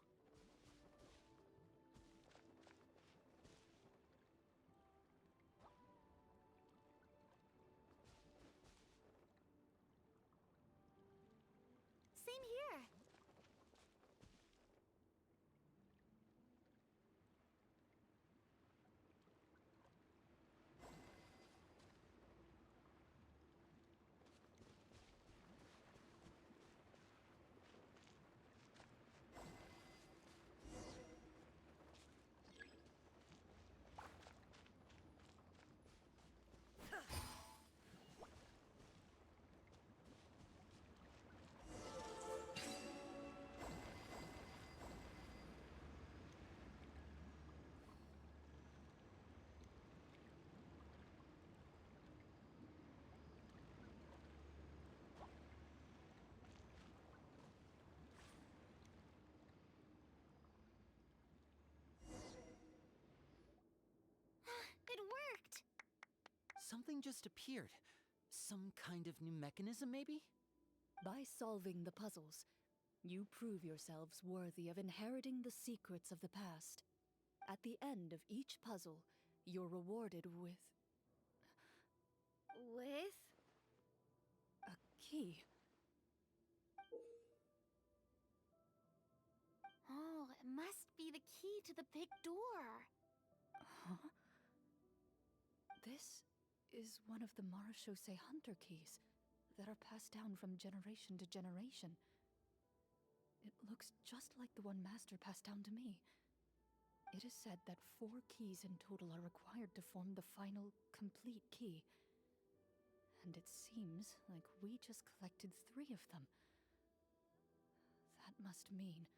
Same here. It worked! Something just appeared. Some kind of new mechanism, maybe? By solving the puzzles, you prove yourselves worthy of inheriting the secrets of the past. At the end of each puzzle, you're rewarded with With? a key. Oh, it must be the key to the big door. Huh? This is one of the Marechaussee Hunter keys that are passed down from generation to generation. It looks just like the one Master passed down to me. It is said that 4 keys in total are required to form the final, complete key. And it seems like we just collected 3 of them. That must mean...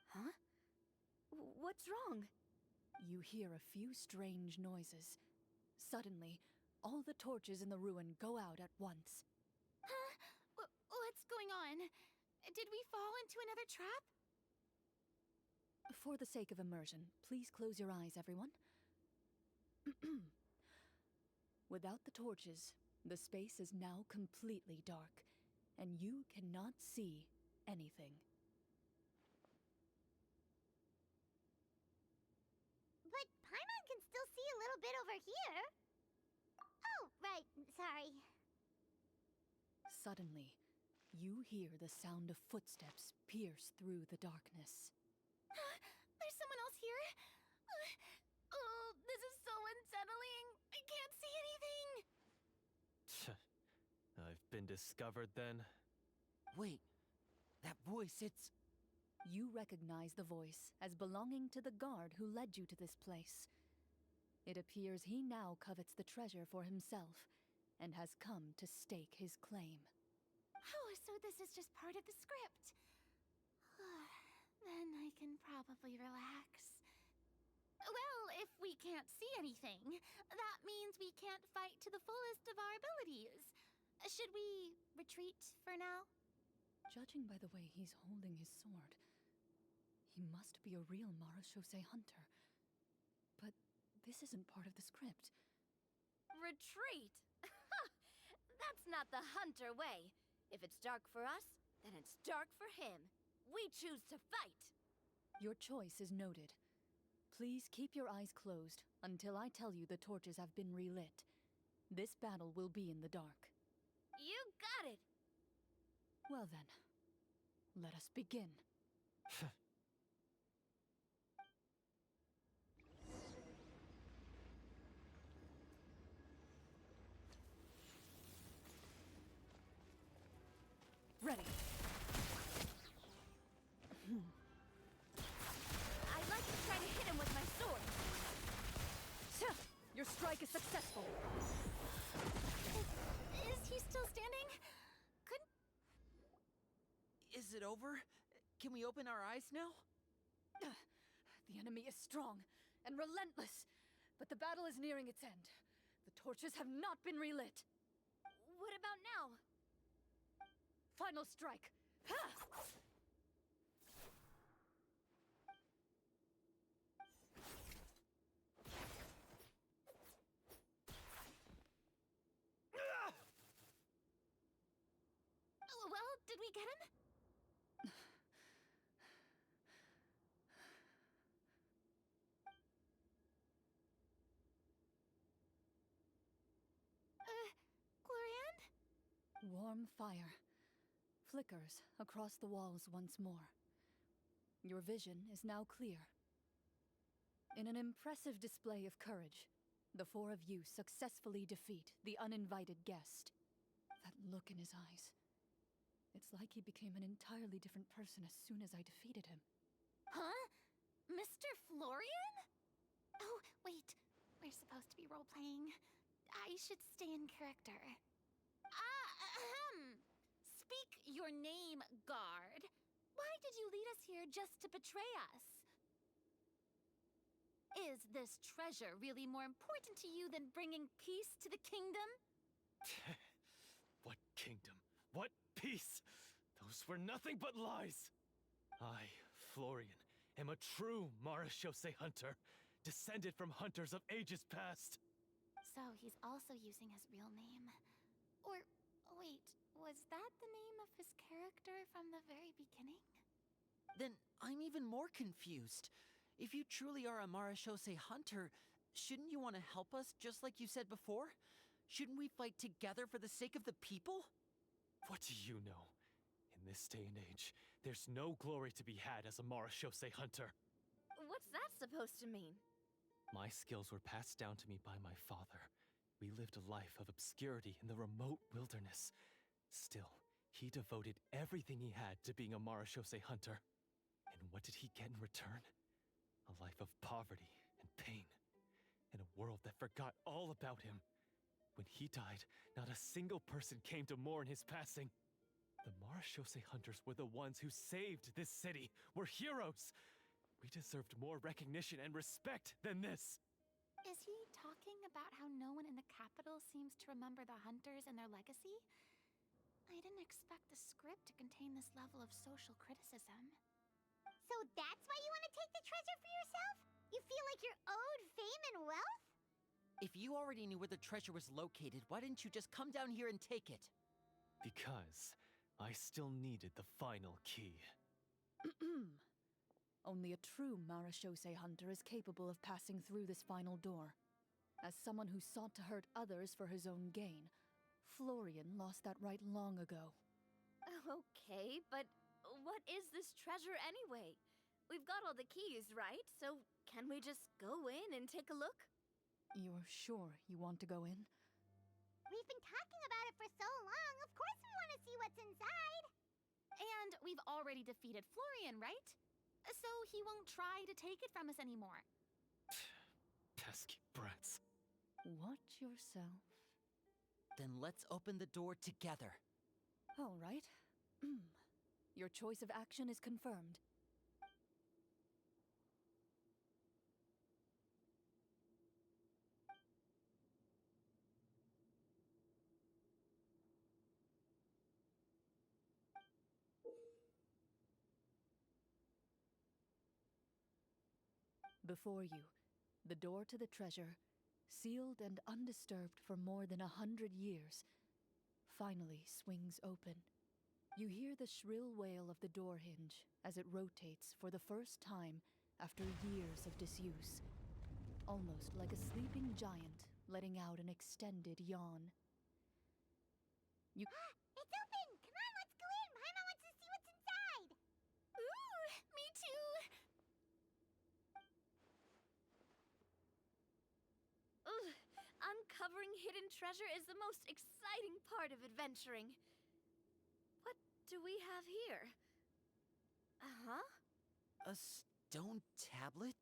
Huh? What's wrong? You hear a few strange noises. Suddenly, all the torches in the ruin go out at once. Huh? What's going on? Did we fall into another trap? For the sake of immersion, please close your eyes, everyone. Without the torches, the space is now completely dark, and you cannot see anything. But Paimon can still see a little bit over here. Oh, right. Sorry. Suddenly, you hear the sound of footsteps pierce through the darkness. There's someone else here? Oh, this is so unsettling. I can't see anything. I've been discovered then. Wait, that voice, it's... You recognize the voice as belonging to the guard who led you to this place. It appears he now covets the treasure for himself, and has come to stake his claim. Oh, so this is just part of the script. Then I can probably relax. Well, if we can't see anything, that means we can't fight to the fullest of our abilities. Should we retreat for now? Judging by the way he's holding his sword, he must be a real Marashose hunter. But this isn't part of the script. Retreat? That's not the hunter way. If it's dark for us, then it's dark for him. We choose to fight. Your choice is noted. Please keep your eyes closed until I tell you the torches have been relit. This battle will be in the dark. You got it. Well then, let us begin. Ready. I'd like to try to hit him with my sword. Your strike is successful. Is he still standing? Is it over? Can we open our eyes now? The enemy is strong and relentless, but the battle is nearing its end. The torches have not been relit. What about now? Final strike. Well, did we get him? Chlorinde? Warm fire flickers across the walls once more. Your vision is now clear. In an impressive display of courage, the four of you successfully defeat the uninvited guest. That look in his eyes. It's like he became an entirely different person as soon as I defeated him. Huh? Mr. Florian? Oh, wait. We're supposed to be role-playing. I should stay in character. Speak your name, guard. Why did you lead us here just to betray us? Is this treasure really more important to you than bringing peace to the kingdom? What kingdom? What peace? Those were nothing but lies! I, Florian, am a true Marashose hunter, descended from hunters of ages past. So he's also using his real name. Or, wait, was that the name of his character from the very beginning? Then I'm even more confused. If you truly are a Marashose hunter, shouldn't you want to help us just like you said before? Shouldn't we fight together for the sake of the people? What do you know? In this day and age, there's no glory to be had as a Marashose hunter. What's that supposed to mean? My skills were passed down to me by my father. We lived a life of obscurity in the remote wilderness. Still, he devoted everything he had to being a Marashose hunter. And what did he get in return? A life of poverty and pain. In a world that forgot all about him. When he died, not a single person came to mourn his passing. The Marashose hunters were the ones who saved this city. We're heroes. We deserved more recognition and respect than this. Is he talking about how no one in the capital seems to remember the hunters and their legacy? I didn't expect the script to contain this level of social criticism. So that's why you want to take the treasure for yourself? You feel like you're owed fame and wealth? If you already knew where the treasure was located, why didn't you just come down here and take it? Because I still needed the final key. Only a true Marashose hunter is capable of passing through this final door. As someone who sought to hurt others for his own gain, Florian lost that right long ago. Okay, but what is this treasure anyway? We've got all the keys, right? So can we just go in and take a look? You're sure you want to go in? We've been talking about it for so long. Of course we want to see what's inside. And we've already defeated Florian, right? So he won't try to take it from us anymore. Pesky brats. Watch yourself. Then let's open the door together. All right. Your choice of action is confirmed. Before you, the door to the treasure, sealed and undisturbed for more than 100 years, finally swings open. You hear the shrill wail of the door hinge as it rotates for the first time after years of disuse, almost like a sleeping giant letting out an extended yawn. You It's open! Come on, let's go in! Paimon wants to see what's inside! Ooh, me too! Ugh, uncovering hidden treasure is the most exciting part of adventuring. What do we have here? Uh-huh. A stone tablet?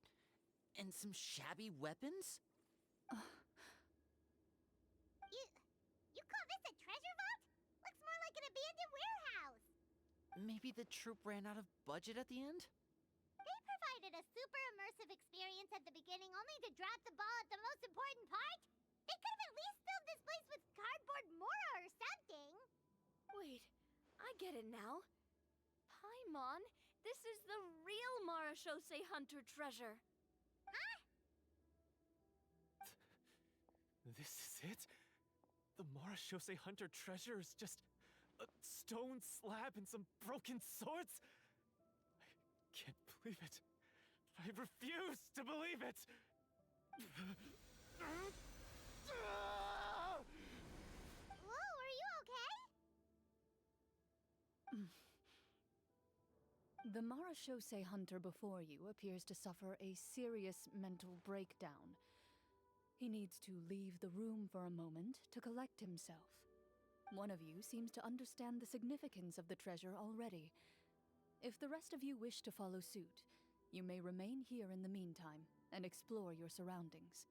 And some shabby weapons? You call this a treasure vault? Looks more like an abandoned warehouse! Maybe the troop ran out of budget at the end? They provided a super immersive experience at the beginning only to drop the ball at the most important part? They could have at least filled this place with cardboard Mora or something! Wait, I get it now. Paimon, this is the real Marashose Hunter treasure. This is it? The Marashose Hunter treasure is just a stone slab and some broken swords? I can't believe it. I refuse to believe it! Whoa, are you okay? The Marashose hunter before you appears to suffer a serious mental breakdown. He needs to leave the room for a moment to collect himself. One of you seems to understand the significance of the treasure already. If the rest of you wish to follow suit, you may remain here in the meantime and explore your surroundings.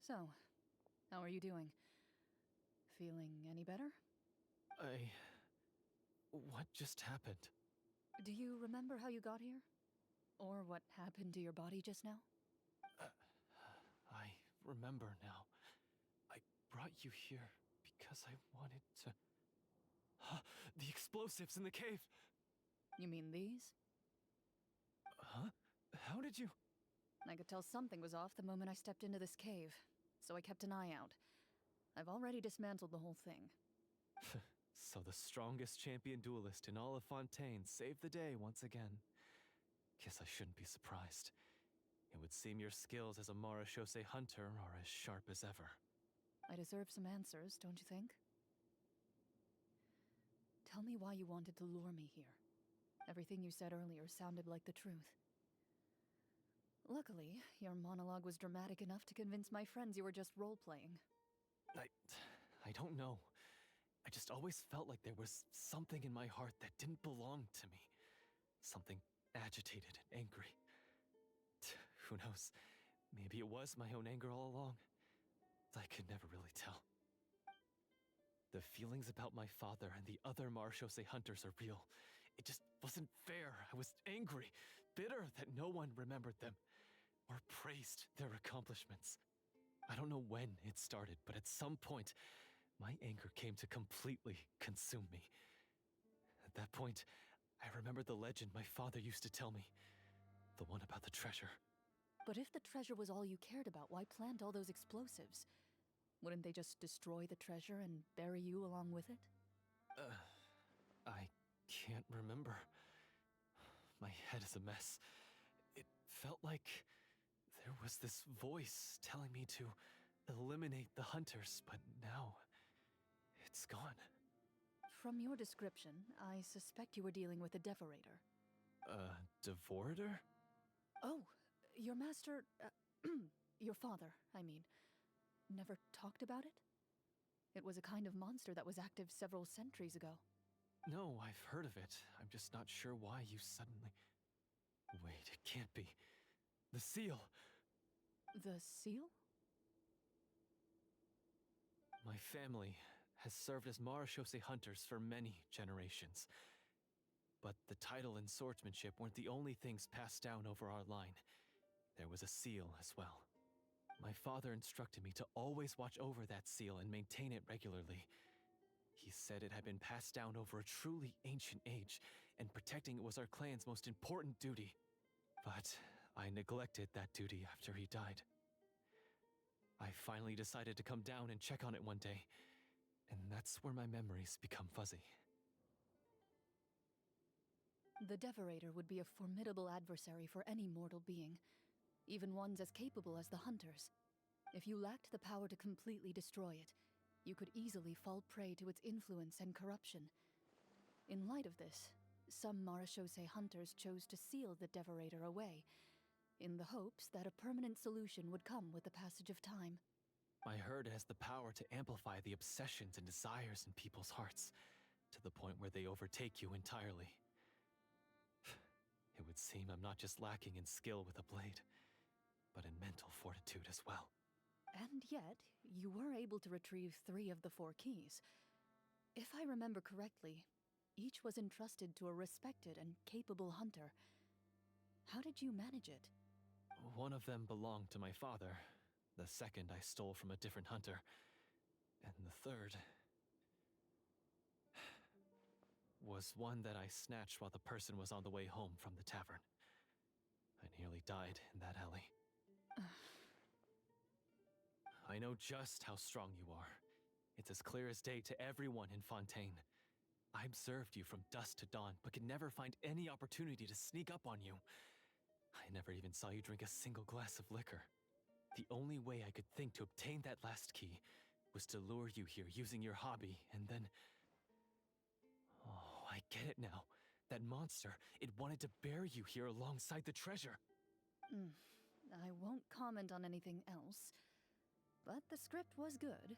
So, how are you doing? Feeling any better? What just happened? Do you remember how you got here? Or what happened to your body just now? I remember now. I brought you here because I wanted to... The explosives in the cave! You mean these? Huh? How did you... I could tell something was off the moment I stepped into this cave, so I kept an eye out. I've already dismantled the whole thing. So the strongest champion duelist in all of Fontaine saved the day once again. Guess I shouldn't be surprised. It would seem your skills as a Marashose hunter are as sharp as ever. I deserve some answers, don't you think? Tell me why you wanted to lure me here. Everything you said earlier sounded like the truth. Luckily, your monologue was dramatic enough to convince my friends you were just role-playing. I don't know. I just always felt like there was something in my heart that didn't belong to me. Something agitated and angry. Who knows? Maybe it was my own anger all along. I could never really tell. The feelings about my father and the other Marashose hunters are real. It just wasn't fair. I was angry, bitter that no one remembered them or praised their accomplishments. I don't know when it started, but at some point, my anger came to completely consume me. At that point, I remembered the legend my father used to tell me. The one about the treasure. But if the treasure was all you cared about, why plant all those explosives? Wouldn't they just destroy the treasure and bury you along with it? I can't remember. My head is a mess. It felt like there was this voice telling me to eliminate the hunters, but now it's gone. From your description, I suspect you were dealing with a devorator. Devorator? Oh, your master, your father, I mean, never talked about it? It was a kind of monster that was active several centuries ago. No, I've heard of it. I'm just not sure why you suddenly... Wait, it can't be. The seal! The seal? My family has served as marechaussee hunters for many generations. But the title and swordsmanship weren't the only things passed down over our line. There was a seal as well. My father instructed me to always watch over that seal and maintain it regularly. He said it had been passed down over a truly ancient age, and protecting it was our clan's most important duty. But I neglected that duty after he died. I finally decided to come down and check on it one day, and that's where my memories become fuzzy. The Devorator would be a formidable adversary for any mortal being, even ones as capable as the Hunters. If you lacked the power to completely destroy it, you could easily fall prey to its influence and corruption. In light of this, some marechaussee hunters chose to seal the Devorator away, in the hopes that a permanent solution would come with the passage of time. I heard it has the power to amplify the obsessions and desires in people's hearts, to the point where they overtake you entirely. It would seem I'm not just lacking in skill with a blade, but in mental fortitude as well. And yet, you were able to retrieve 3 of the 4 keys. If I remember correctly, each was entrusted to a respected and capable hunter. How did you manage it? One of them belonged to my father. The second I stole from a different hunter. And the third... was one that I snatched while the person was on the way home from the tavern. I nearly died in that alley. I know just how strong you are. It's as clear as day to everyone in Fontaine. I observed you from dusk to dawn, but could never find any opportunity to sneak up on you. I never even saw you drink a single glass of liquor. The only way I could think to obtain that last key was to lure you here using your hobby, and then... Oh, I get it now. That monster, it wanted to bury you here alongside the treasure. I won't comment on anything else, but the script was good.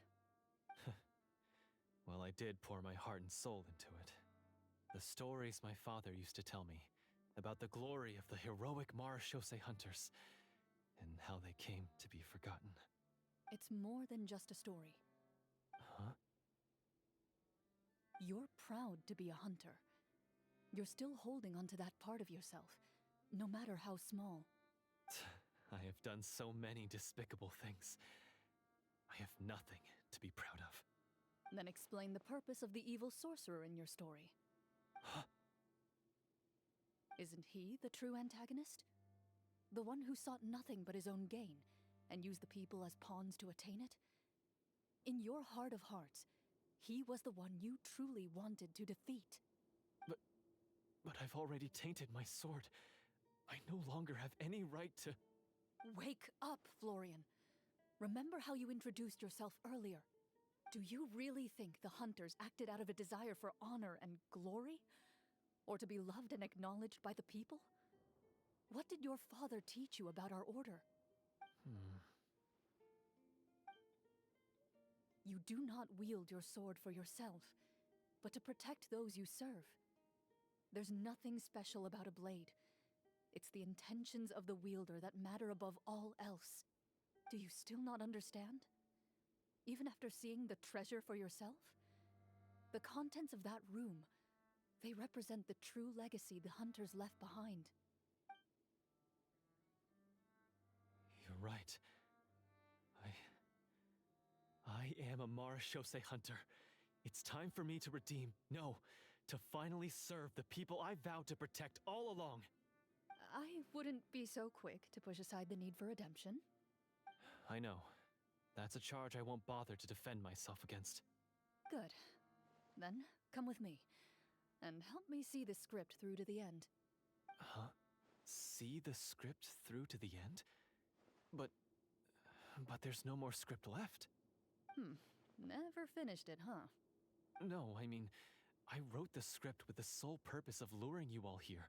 Well, I did pour my heart and soul into it. The stories my father used to tell me about the glory of the heroic marechaussee hunters, and how they came to be forgotten. It's more than just a story. Huh? You're proud to be a hunter. You're still holding onto that part of yourself, no matter how small. I have done so many despicable things. I have nothing to be proud of. Then explain the purpose of the evil sorcerer in your story. Huh? Isn't he the true antagonist? The one who sought nothing but his own gain, and used the people as pawns to attain it? In your heart of hearts, he was the one you truly wanted to defeat. But I've already tainted my sword. I no longer have any right to... Wake up, Florian. Remember how you introduced yourself earlier. Do you really think the hunters acted out of a desire for honor and glory? Or to be loved and acknowledged by the people? What did your father teach you about our order? You do not wield your sword for yourself, but to protect those you serve. There's nothing special about a blade. It's the intentions of the wielder that matter above all else. Do you still not understand? Even after seeing the treasure for yourself? The contents of that room, they represent the true legacy the hunters left behind. You're right. I am a marechaussee hunter. It's time for me to redeem, no, to finally serve the people I vowed to protect all along. I wouldn't be so quick to push aside the need for redemption. I know. That's a charge I won't bother to defend myself against. Good. Then, come with me, and help me see the script through to the end. Huh? See the script through to the end? But there's no more script left. Never finished it, huh? No, I mean, I wrote the script with the sole purpose of luring you all here.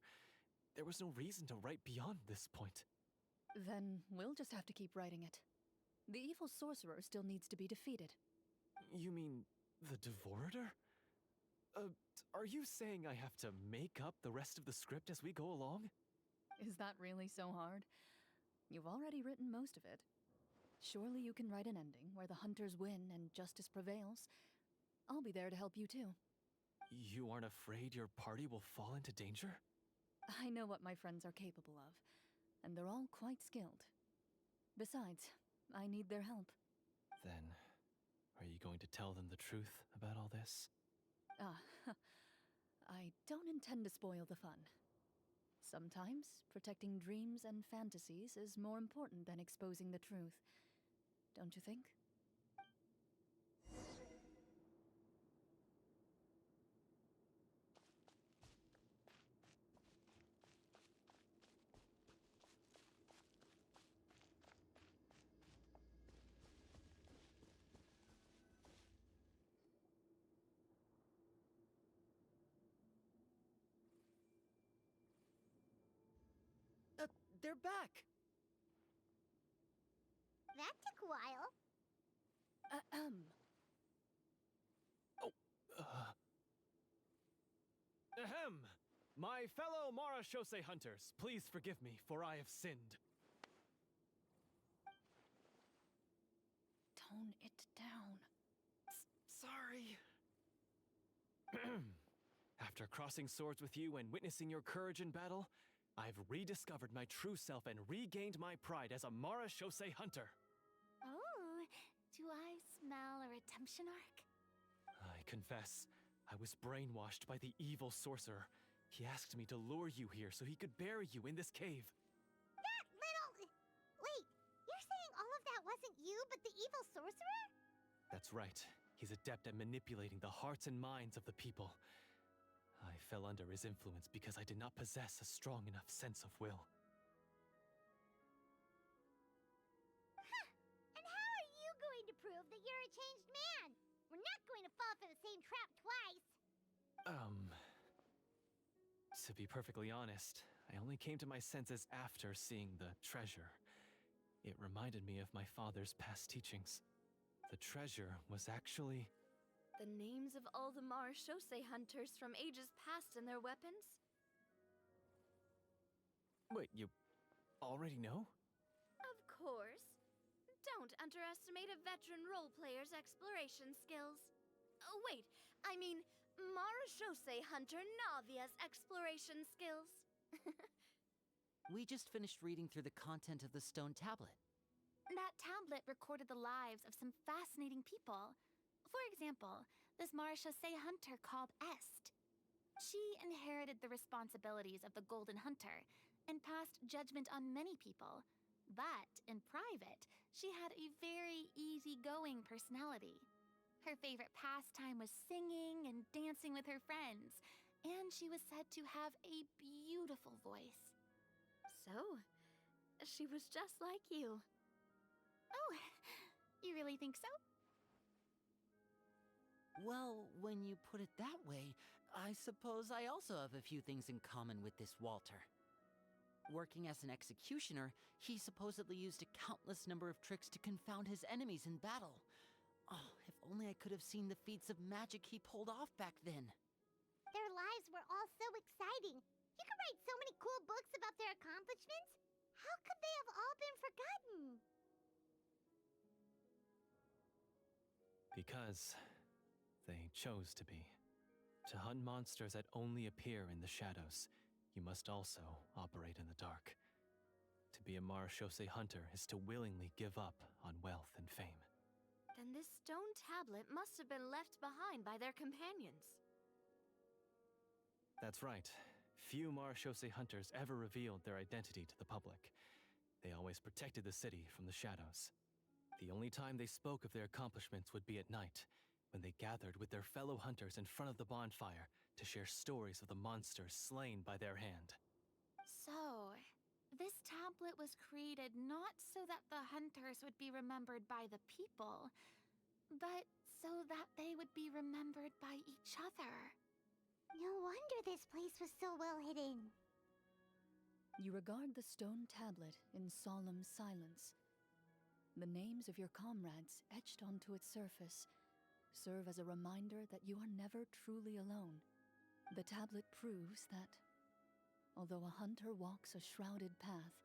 There was no reason to write beyond this point. Then we'll just have to keep writing it. The evil sorcerer still needs to be defeated. You mean the Devorator? Are you saying I have to make up the rest of the script as we go along? Is that really so hard? You've already written most of it. Surely you can write an ending where the hunters win and justice prevails. I'll be there to help you too. You aren't afraid your party will fall into danger? I know what my friends are capable of, and they're all quite skilled. Besides, I need their help. Then, are you going to tell them the truth about all this? I don't intend to spoil the fun. Sometimes, protecting dreams and fantasies is more important than exposing the truth. Don't you think? They're back! That took a while. Ahem! My fellow Marashose hunters, please forgive me, for I have sinned. Tone it down. Sorry. After crossing swords with you and witnessing your courage in battle, I've rediscovered my true self and regained my pride as a Marashose hunter. Oh, do I smell a redemption arc? I confess, I was brainwashed by the evil sorcerer. He asked me to lure you here so he could bury you in this cave. That little... Wait, you're saying all of that wasn't you, but the evil sorcerer? That's right. He's adept at manipulating the hearts and minds of the people. I fell under his influence because I did not possess a strong enough sense of will. And how are you going to prove that you're a changed man? We're not going to fall for the same trap twice. To be perfectly honest, I only came to my senses after seeing the treasure. It reminded me of my father's past teachings. The treasure was actually... The names of all the Marashose hunters from ages past and their weapons? Wait, you already know? Of course. Don't underestimate a veteran role player's exploration skills. Oh, wait, I mean Marashose hunter Navia's exploration skills. We just finished reading through the content of the stone tablet. That tablet recorded the lives of some fascinating people. For example, this Marashose hunter called Est. She inherited the responsibilities of the Golden Hunter and passed judgment on many people. But in private, she had a very easygoing personality. Her favorite pastime was singing and dancing with her friends, and she was said to have a beautiful voice. So, she was just like you. Oh, you really think so? Well, when you put it that way, I suppose I also have a few things in common with this Walter. Working as an executioner, he supposedly used a countless number of tricks to confound his enemies in battle. Oh, if only I could have seen the feats of magic he pulled off back then. Their lives were all so exciting. You could write so many cool books about their accomplishments. How could they have all been forgotten? Because they chose to be. To hunt monsters that only appear in the shadows, you must also operate in the dark. To be a Marashose hunter is to willingly give up on wealth and fame. Then this stone tablet must have been left behind by their companions. That's right. Few Marashose hunters ever revealed their identity to the public. They always protected the city from the shadows. The only time they spoke of their accomplishments would be at night, when they gathered with their fellow hunters in front of the bonfire to share stories of the monsters slain by their hand. So, this tablet was created not so that the hunters would be remembered by the people, but so that they would be remembered by each other. No wonder this place was so well hidden. You regard the stone tablet in solemn silence. The names of your comrades etched onto its surface serve as a reminder that you are never truly alone. The tablet proves that, although a hunter walks a shrouded path,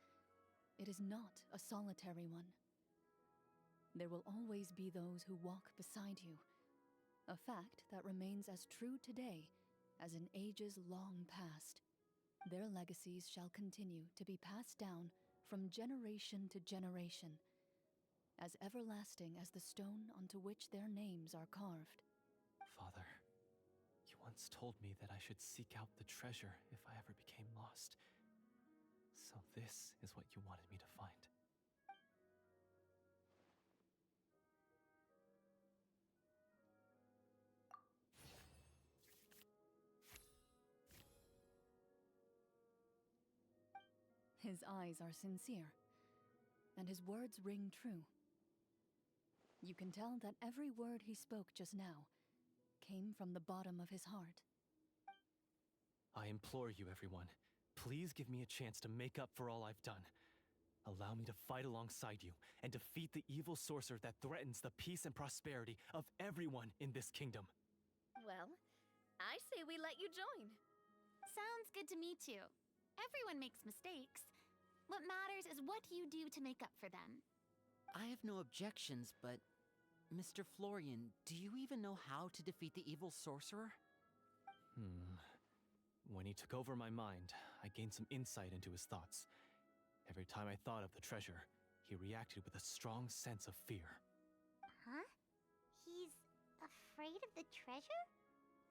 it is not a solitary one. There will always be those who walk beside you, a fact that remains as true today as in ages long past. Their legacies shall continue to be passed down from generation to generation, as everlasting as the stone onto which their names are carved. Father, you once told me that I should seek out the treasure if I ever became lost. So this is what you wanted me to find. His eyes are sincere, and his words ring true. You can tell that every word he spoke just now came from the bottom of his heart. I implore you, everyone, please give me a chance to make up for all I've done. Allow me to fight alongside you and defeat the evil sorcerer that threatens the peace and prosperity of everyone in this kingdom. Well, I say we let you join. Sounds good to me too. Everyone makes mistakes. What matters is what you do to make up for them. I have no objections, but Mr. Florian, do you even know how to defeat the evil sorcerer? When he took over my mind, I gained some insight into his thoughts. Every time I thought of the treasure, he reacted with a strong sense of fear. Huh? He's afraid of the treasure?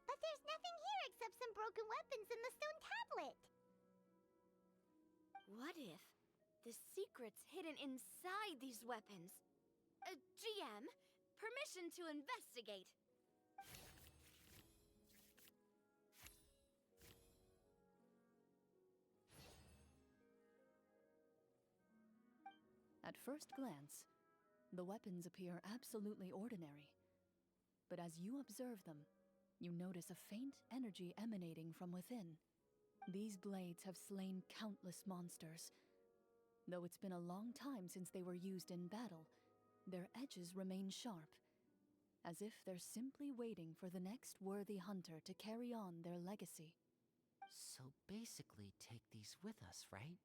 But there's nothing here except some broken weapons and the stone tablet. What if the secret's hidden inside these weapons? GM, permission to investigate. At first glance, the weapons appear absolutely ordinary. But as you observe them, you notice a faint energy emanating from within. These blades have slain countless monsters. Though it's been a long time since they were used in battle, their edges remain sharp, as if they're simply waiting for the next worthy hunter to carry on their legacy. So basically, take these with us, right?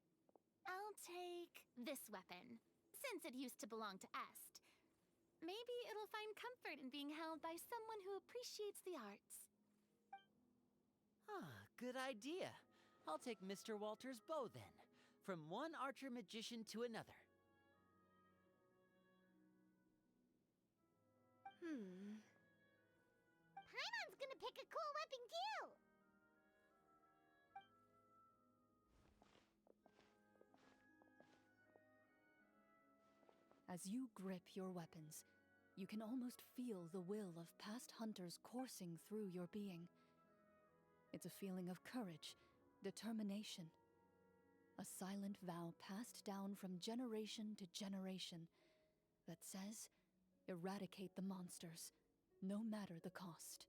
I'll take this weapon, since it used to belong to Est. Maybe it'll find comfort in being held by someone who appreciates the arts. Ah, good idea. I'll take Mr. Walter's bow then, from one archer magician to another. Paimon's gonna pick a cool weapon too! As you grip your weapons, you can almost feel the will of past hunters coursing through your being. It's a feeling of courage, determination, a silent vow passed down from generation to generation that says, eradicate the monsters, no matter the cost.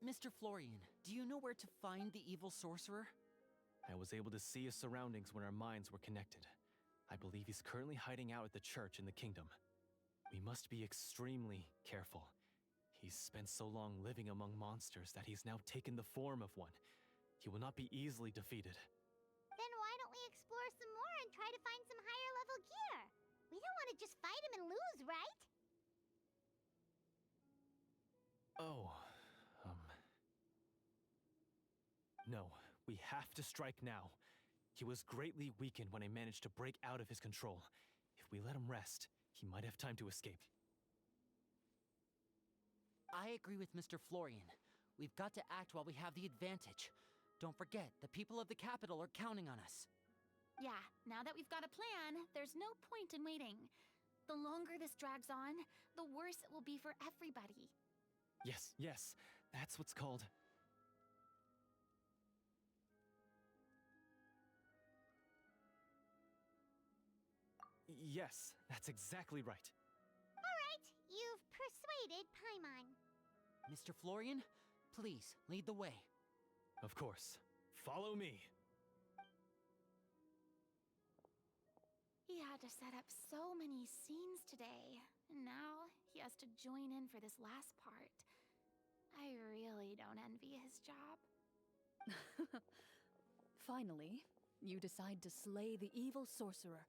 Mr. Florian, do you know where to find the evil sorcerer? I was able to see his surroundings when our minds were connected. I believe he's currently hiding out at the church in the kingdom. We must be extremely careful. He's spent so long living among monsters that he's now taken the form of one. He will not be easily defeated. Then why don't we explore some more and try to find some higher level gear? We don't want to just fight him and lose, right? No, we have to strike now. He was greatly weakened when I managed to break out of his control. If we let him rest, he might have time to escape. I agree with Mr. Florian. We've got to act while we have the advantage. Don't forget, the people of the capital are counting on us. Yeah, now that we've got a plan, there's no point in waiting. The longer this drags on, the worse it will be for everybody. Yes, yes, that's what's called. Yes, that's exactly right. All right, you've persuaded Paimon. Mr. Florian, please lead the way. Of course. Follow me. He had to set up so many scenes today, and now he has to join in for this last part. I really don't envy his job. Finally, you decide to slay the evil sorcerer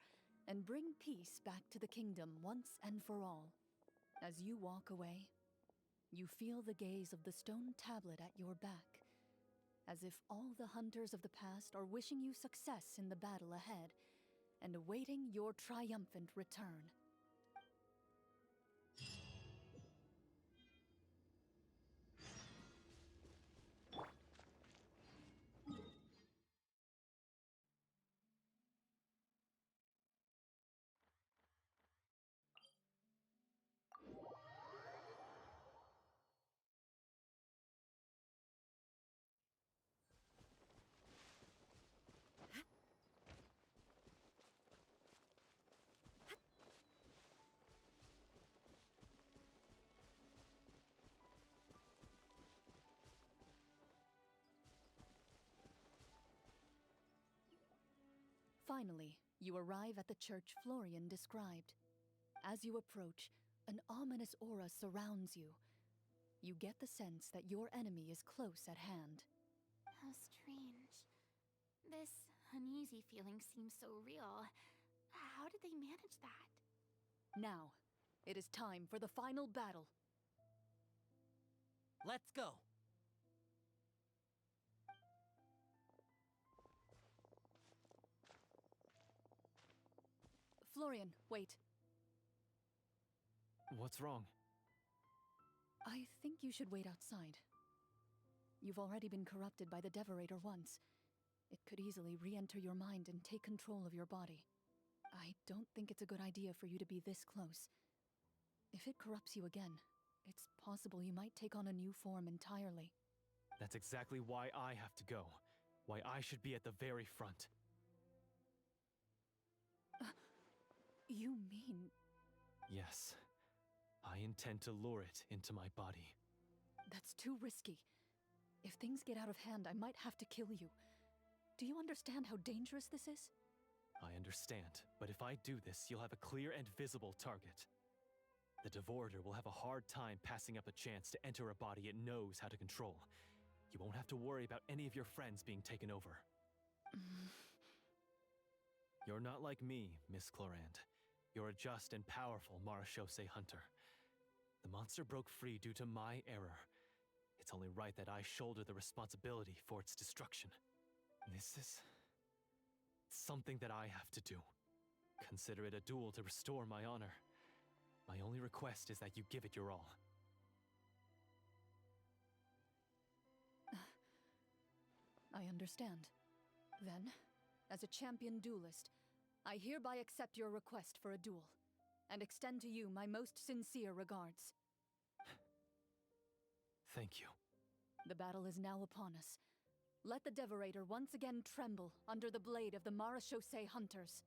and bring peace back to the kingdom once and for all. As you walk away, you feel the gaze of the stone tablet at your back, as if all the hunters of the past are wishing you success in the battle ahead and awaiting your triumphant return. Finally, you arrive at the church Florian described. As you approach, an ominous aura surrounds you. You get the sense that your enemy is close at hand. How strange. This uneasy feeling seems so real. How did they manage that? Now, it is time for the final battle. Let's go! Florian, wait. What's wrong? I think you should wait outside. You've already been corrupted by the Devorator once. It could easily re-enter your mind and take control of your body. I don't think it's a good idea for you to be this close. If it corrupts you again, it's possible you might take on a new form entirely. That's exactly why I have to go. Why I should be at the very front. You mean... Yes. I intend to lure it into my body. That's too risky. If things get out of hand, I might have to kill you. Do you understand how dangerous this is? I understand, but if I do this, you'll have a clear and visible target. The Devorator will have a hard time passing up a chance to enter a body it knows how to control. You won't have to worry about any of your friends being taken over. You're not like me, Miss Chlorinde. You're a just and powerful Marechaussee hunter. The monster broke free due to my error. It's only right that I shoulder the responsibility for its destruction. This is... something that I have to do. Consider it a duel to restore my honor. My only request is that you give it your all. I understand. Then, as a champion duelist, I hereby accept your request for a duel, and extend to you my most sincere regards. Thank you. The battle is now upon us. Let the Devorator once again tremble under the blade of the Marechaussee hunters.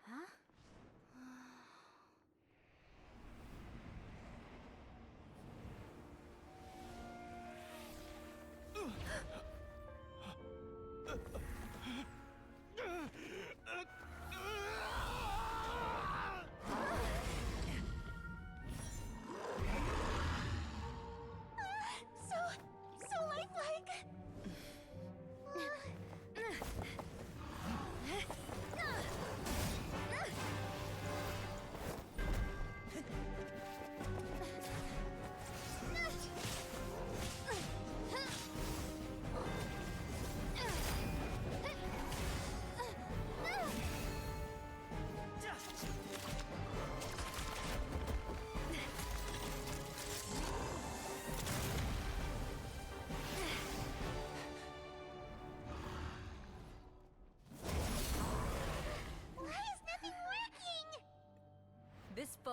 Huh?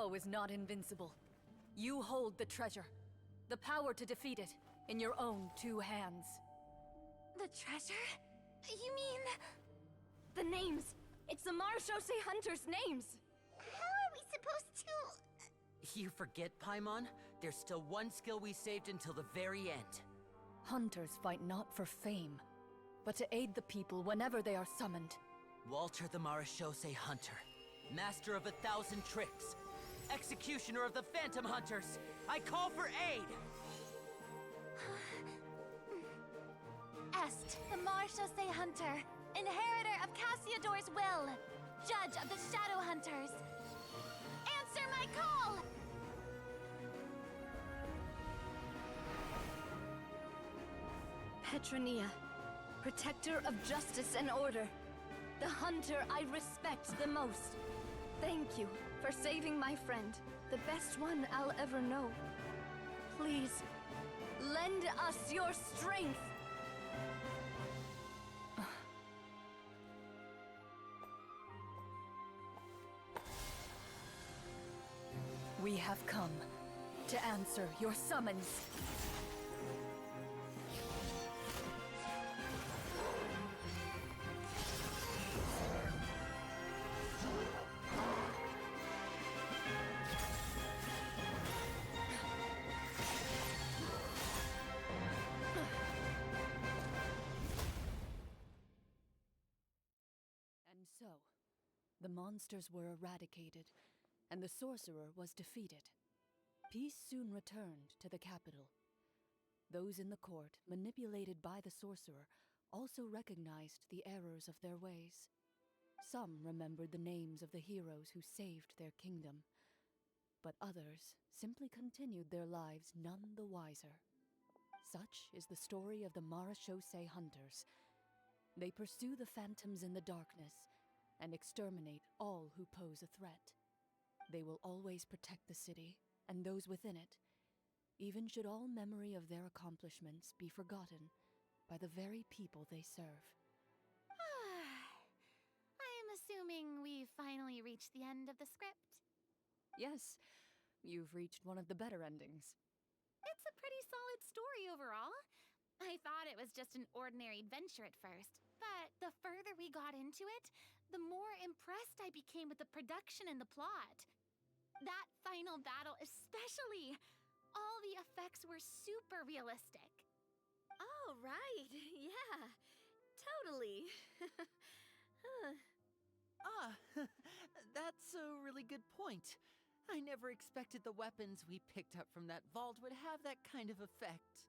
foe is not invincible. You hold the treasure, the power to defeat it, in your own 2 hands. The treasure? You mean... The names! It's the Marshose Hunters' names! How are we supposed to... You forget, Paimon? There's still one skill we saved until the very end. Hunters fight not for fame, but to aid the people whenever they are summoned. Walter the Marashose Hunter, master of 1,000 tricks, executioner of the Phantom Hunters, I call for aid! Est, the Marshose Hunter, inheritor of Cassiodor's will, judge of the Shadow Hunters. Answer my call! Petronia, protector of justice and order. The hunter I respect the most. Thank you for saving my friend, the best one I'll ever know. Please, lend us your strength! We have come to answer your summons. And so, the monsters were eradicated, and the sorcerer was defeated. Peace soon returned to the capital. Those in the court, manipulated by the sorcerer, also recognized the errors of their ways. Some remembered the names of the heroes who saved their kingdom, but others simply continued their lives none the wiser. Such is the story of the Marashose Hunters. They pursue the phantoms in the darkness and exterminate all who pose a threat. They will always protect the city and those within it, even should all memory of their accomplishments be forgotten by the very people they serve. I am assuming we've finally reached the end of the script. Yes, you've reached one of the better endings. It's a pretty solid story overall. I thought it was just an ordinary adventure at first, but the further we got into it, the more impressed I became with the production and the plot. That final battle especially! All the effects were super realistic. Oh, right. Yeah, totally. That's a really good point. I never expected the weapons we picked up from that vault would have that kind of effect.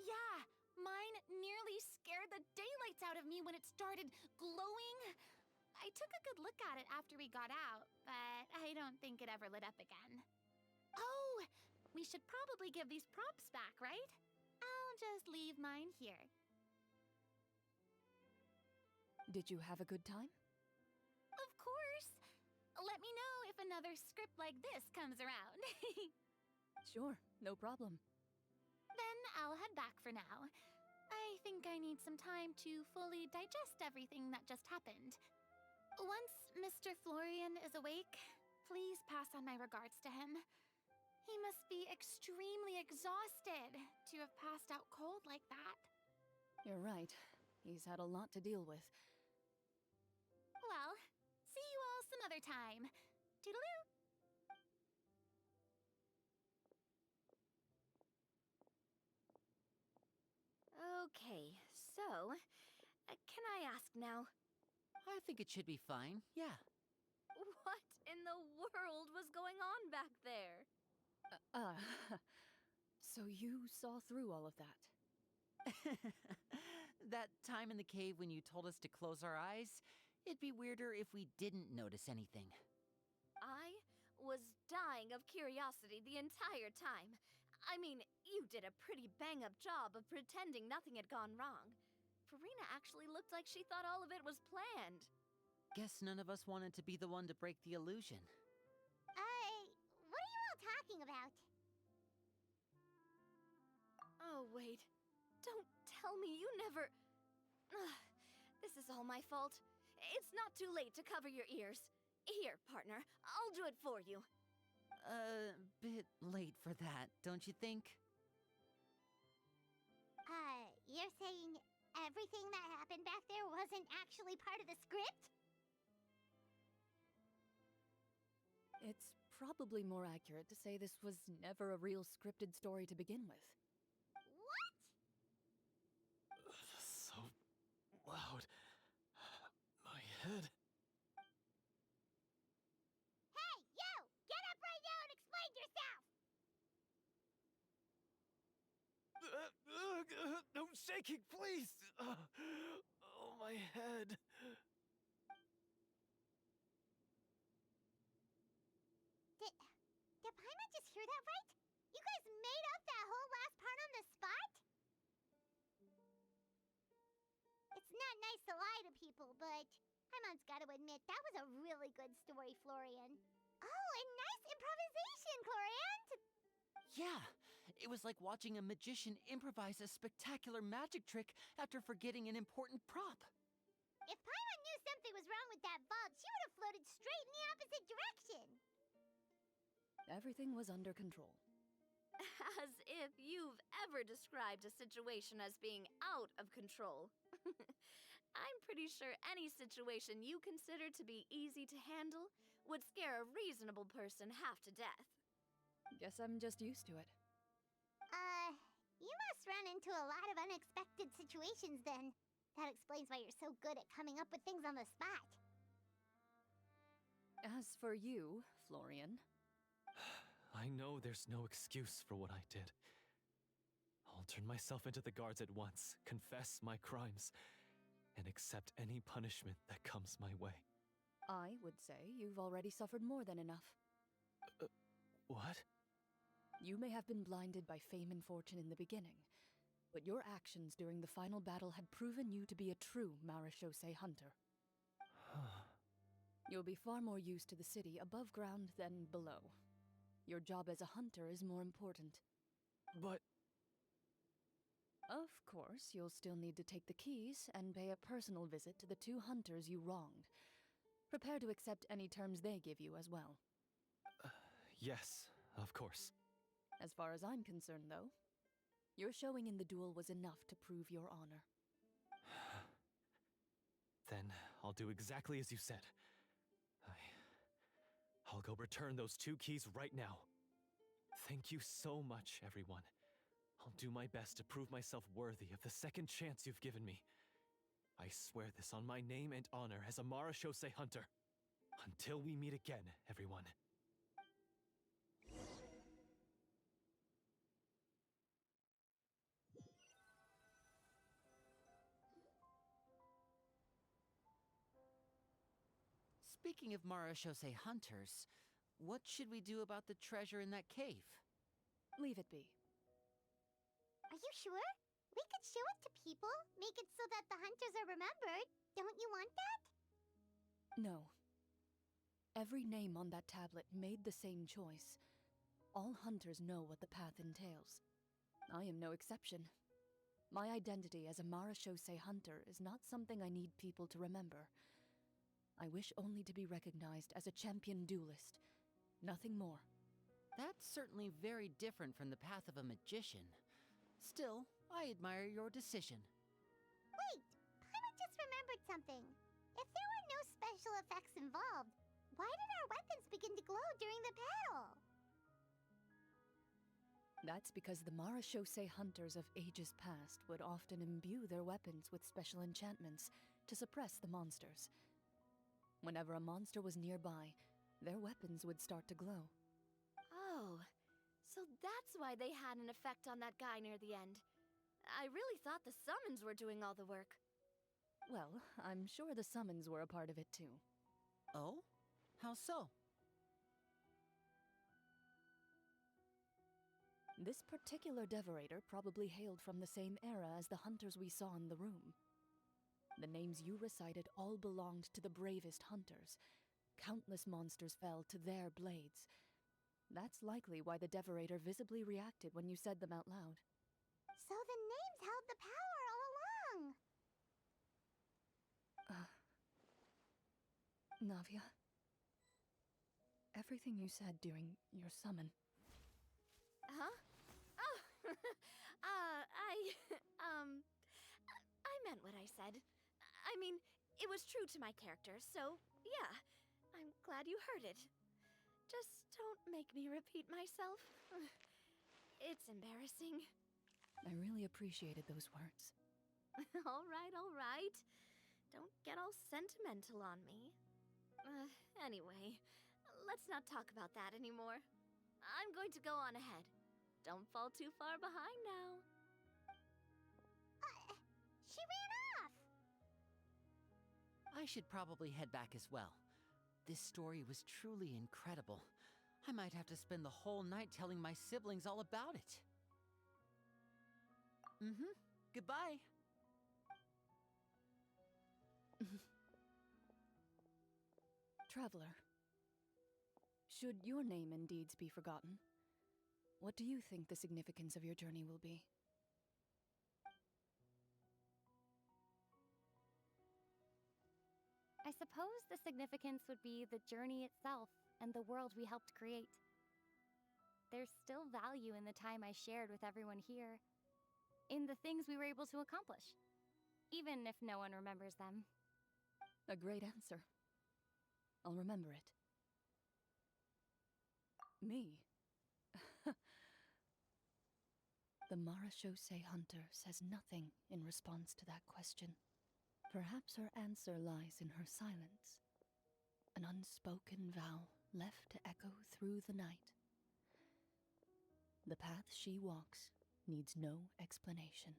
Yeah, mine nearly scared the daylights out of me when it started glowing. I took a good look at it after we got out, but I don't think it ever lit up again. Oh, we should probably give these props back, right? I'll just leave mine here. Did you have a good time? Of course. Let me know if another script like this comes around. Sure, no problem. Then I'll head back for now. I think I need some time to fully digest everything that just happened. Once Mr. Florian is awake, please pass on my regards to him. He must be extremely exhausted to have passed out cold like that. You're right. He's had a lot to deal with. Well, see you all some other time. Toodaloo! Okay, so, can I ask now, I think it should be fine, yeah. what in the world was going on back there? So you saw through all of that? That time in the cave when you told us to close our eyes, it'd be weirder if we didn't notice anything. I was dying of curiosity the entire time. I mean, you did a pretty bang-up job of pretending nothing had gone wrong. Farina actually looked like she thought all of it was planned. Guess none of us wanted to be the one to break the illusion. What are you all talking about? Oh, wait. Don't tell me you never... Ugh, this is all my fault. It's not too late to cover your ears. Here, partner, I'll do it for you. bit late for that, don't you think? You're saying everything that happened back there wasn't actually part of the script? It's probably more accurate to say this was never a real scripted story to begin with. What? So loud. My head. Hey, you! Get up right now and explain yourself! No shaking, please! Oh, my head. Did Paimon just hear that right? You guys made up that whole last part on the spot? It's not nice to lie to people, but Paimon's gotta admit, that was a really good story, Florian. Oh, and nice improvisation, Chlorinde! Yeah, it was like watching a magician improvise a spectacular magic trick after forgetting an important prop. If Paimon knew something was wrong with that vault, she would have floated straight in the opposite direction. Everything was under control. As if you've ever described a situation as being out of control. I'm pretty sure any situation you consider to be easy to handle would scare a reasonable person half to death. Guess I'm just used to it. You must run into a lot of unexpected situations then. That explains why you're so good at coming up with things on the spot. As for you, Florian, I know there's no excuse for what I did. I'll turn myself into the guards at once, confess my crimes, and accept any punishment that comes my way. I would say you've already suffered more than enough. What? You may have been blinded by fame and fortune in the beginning, but your actions during the final battle had proven you to be a true Marechaussee hunter. You'll be far more used to the city above ground than below. Your job as a hunter is more important. But... Of course, you'll still need to take the keys and pay a personal visit to the 2 hunters you wronged. Prepare to accept any terms they give you as well. Yes, of course. As far as I'm concerned, though, your showing in the duel was enough to prove your honor. Then I'll do exactly as you said. I'll go return those 2 keys right now. Thank you so much, everyone. I'll do my best to prove myself worthy of the second chance you've given me. I swear this on my name and honor as a Marechaussee hunter. Until we meet again, everyone. Speaking of Marechaussee hunters, what should we do about the treasure in that cave? Leave it be. Are you sure? We could show it to people, make it so that the hunters are remembered. Don't you want that? No. Every name on that tablet made the same choice. All hunters know what the path entails. I am no exception. My identity as a Marechaussee hunter is not something I need people to remember. I wish only to be recognized as a champion duelist. Nothing more. That's certainly very different from the path of a magician. Still, I admire your decision. Wait! Paimon just remembered something. If there were no special effects involved, why did our weapons begin to glow during the battle? That's because the Marechaussee hunters of ages past would often imbue their weapons with special enchantments to suppress the monsters. Whenever a monster was nearby, their weapons would start to glow. Oh, so that's why they had an effect on that guy near the end. I really thought the summons were doing all the work. Well, I'm sure the summons were a part of it too. Oh? How so? This particular devorator probably hailed from the same era as the hunters we saw in the room. The names you recited all belonged to the bravest hunters. Countless monsters fell to their blades. That's likely why the devorator visibly reacted when you said them out loud. So the names held the power all along! Navia? everything you said during your summon. Huh? Oh, I meant what I said. I mean, it was true to my character, so yeah, I'm glad you heard it. Just don't make me repeat myself. It's embarrassing. I really appreciated those words. All right. Don't get all sentimental on me. Anyway, let's not talk about that anymore. I'm going to go on ahead. Don't fall too far behind now. She ran off! I should probably head back as well. This story was truly incredible. I might have to spend the whole night telling my siblings all about it. Goodbye. Traveler, should your name and deeds be forgotten, what do you think the significance of your journey will be? I suppose the significance would be the journey itself and the world we helped create. There's still value in the time I shared with everyone here, in the things we were able to accomplish, even if no one remembers them. A great answer. I'll remember it. Me? The Marachose hunter says nothing in response to that question. Perhaps her answer lies in her silence. An unspoken vow left to echo through the night. The path she walks needs no explanation.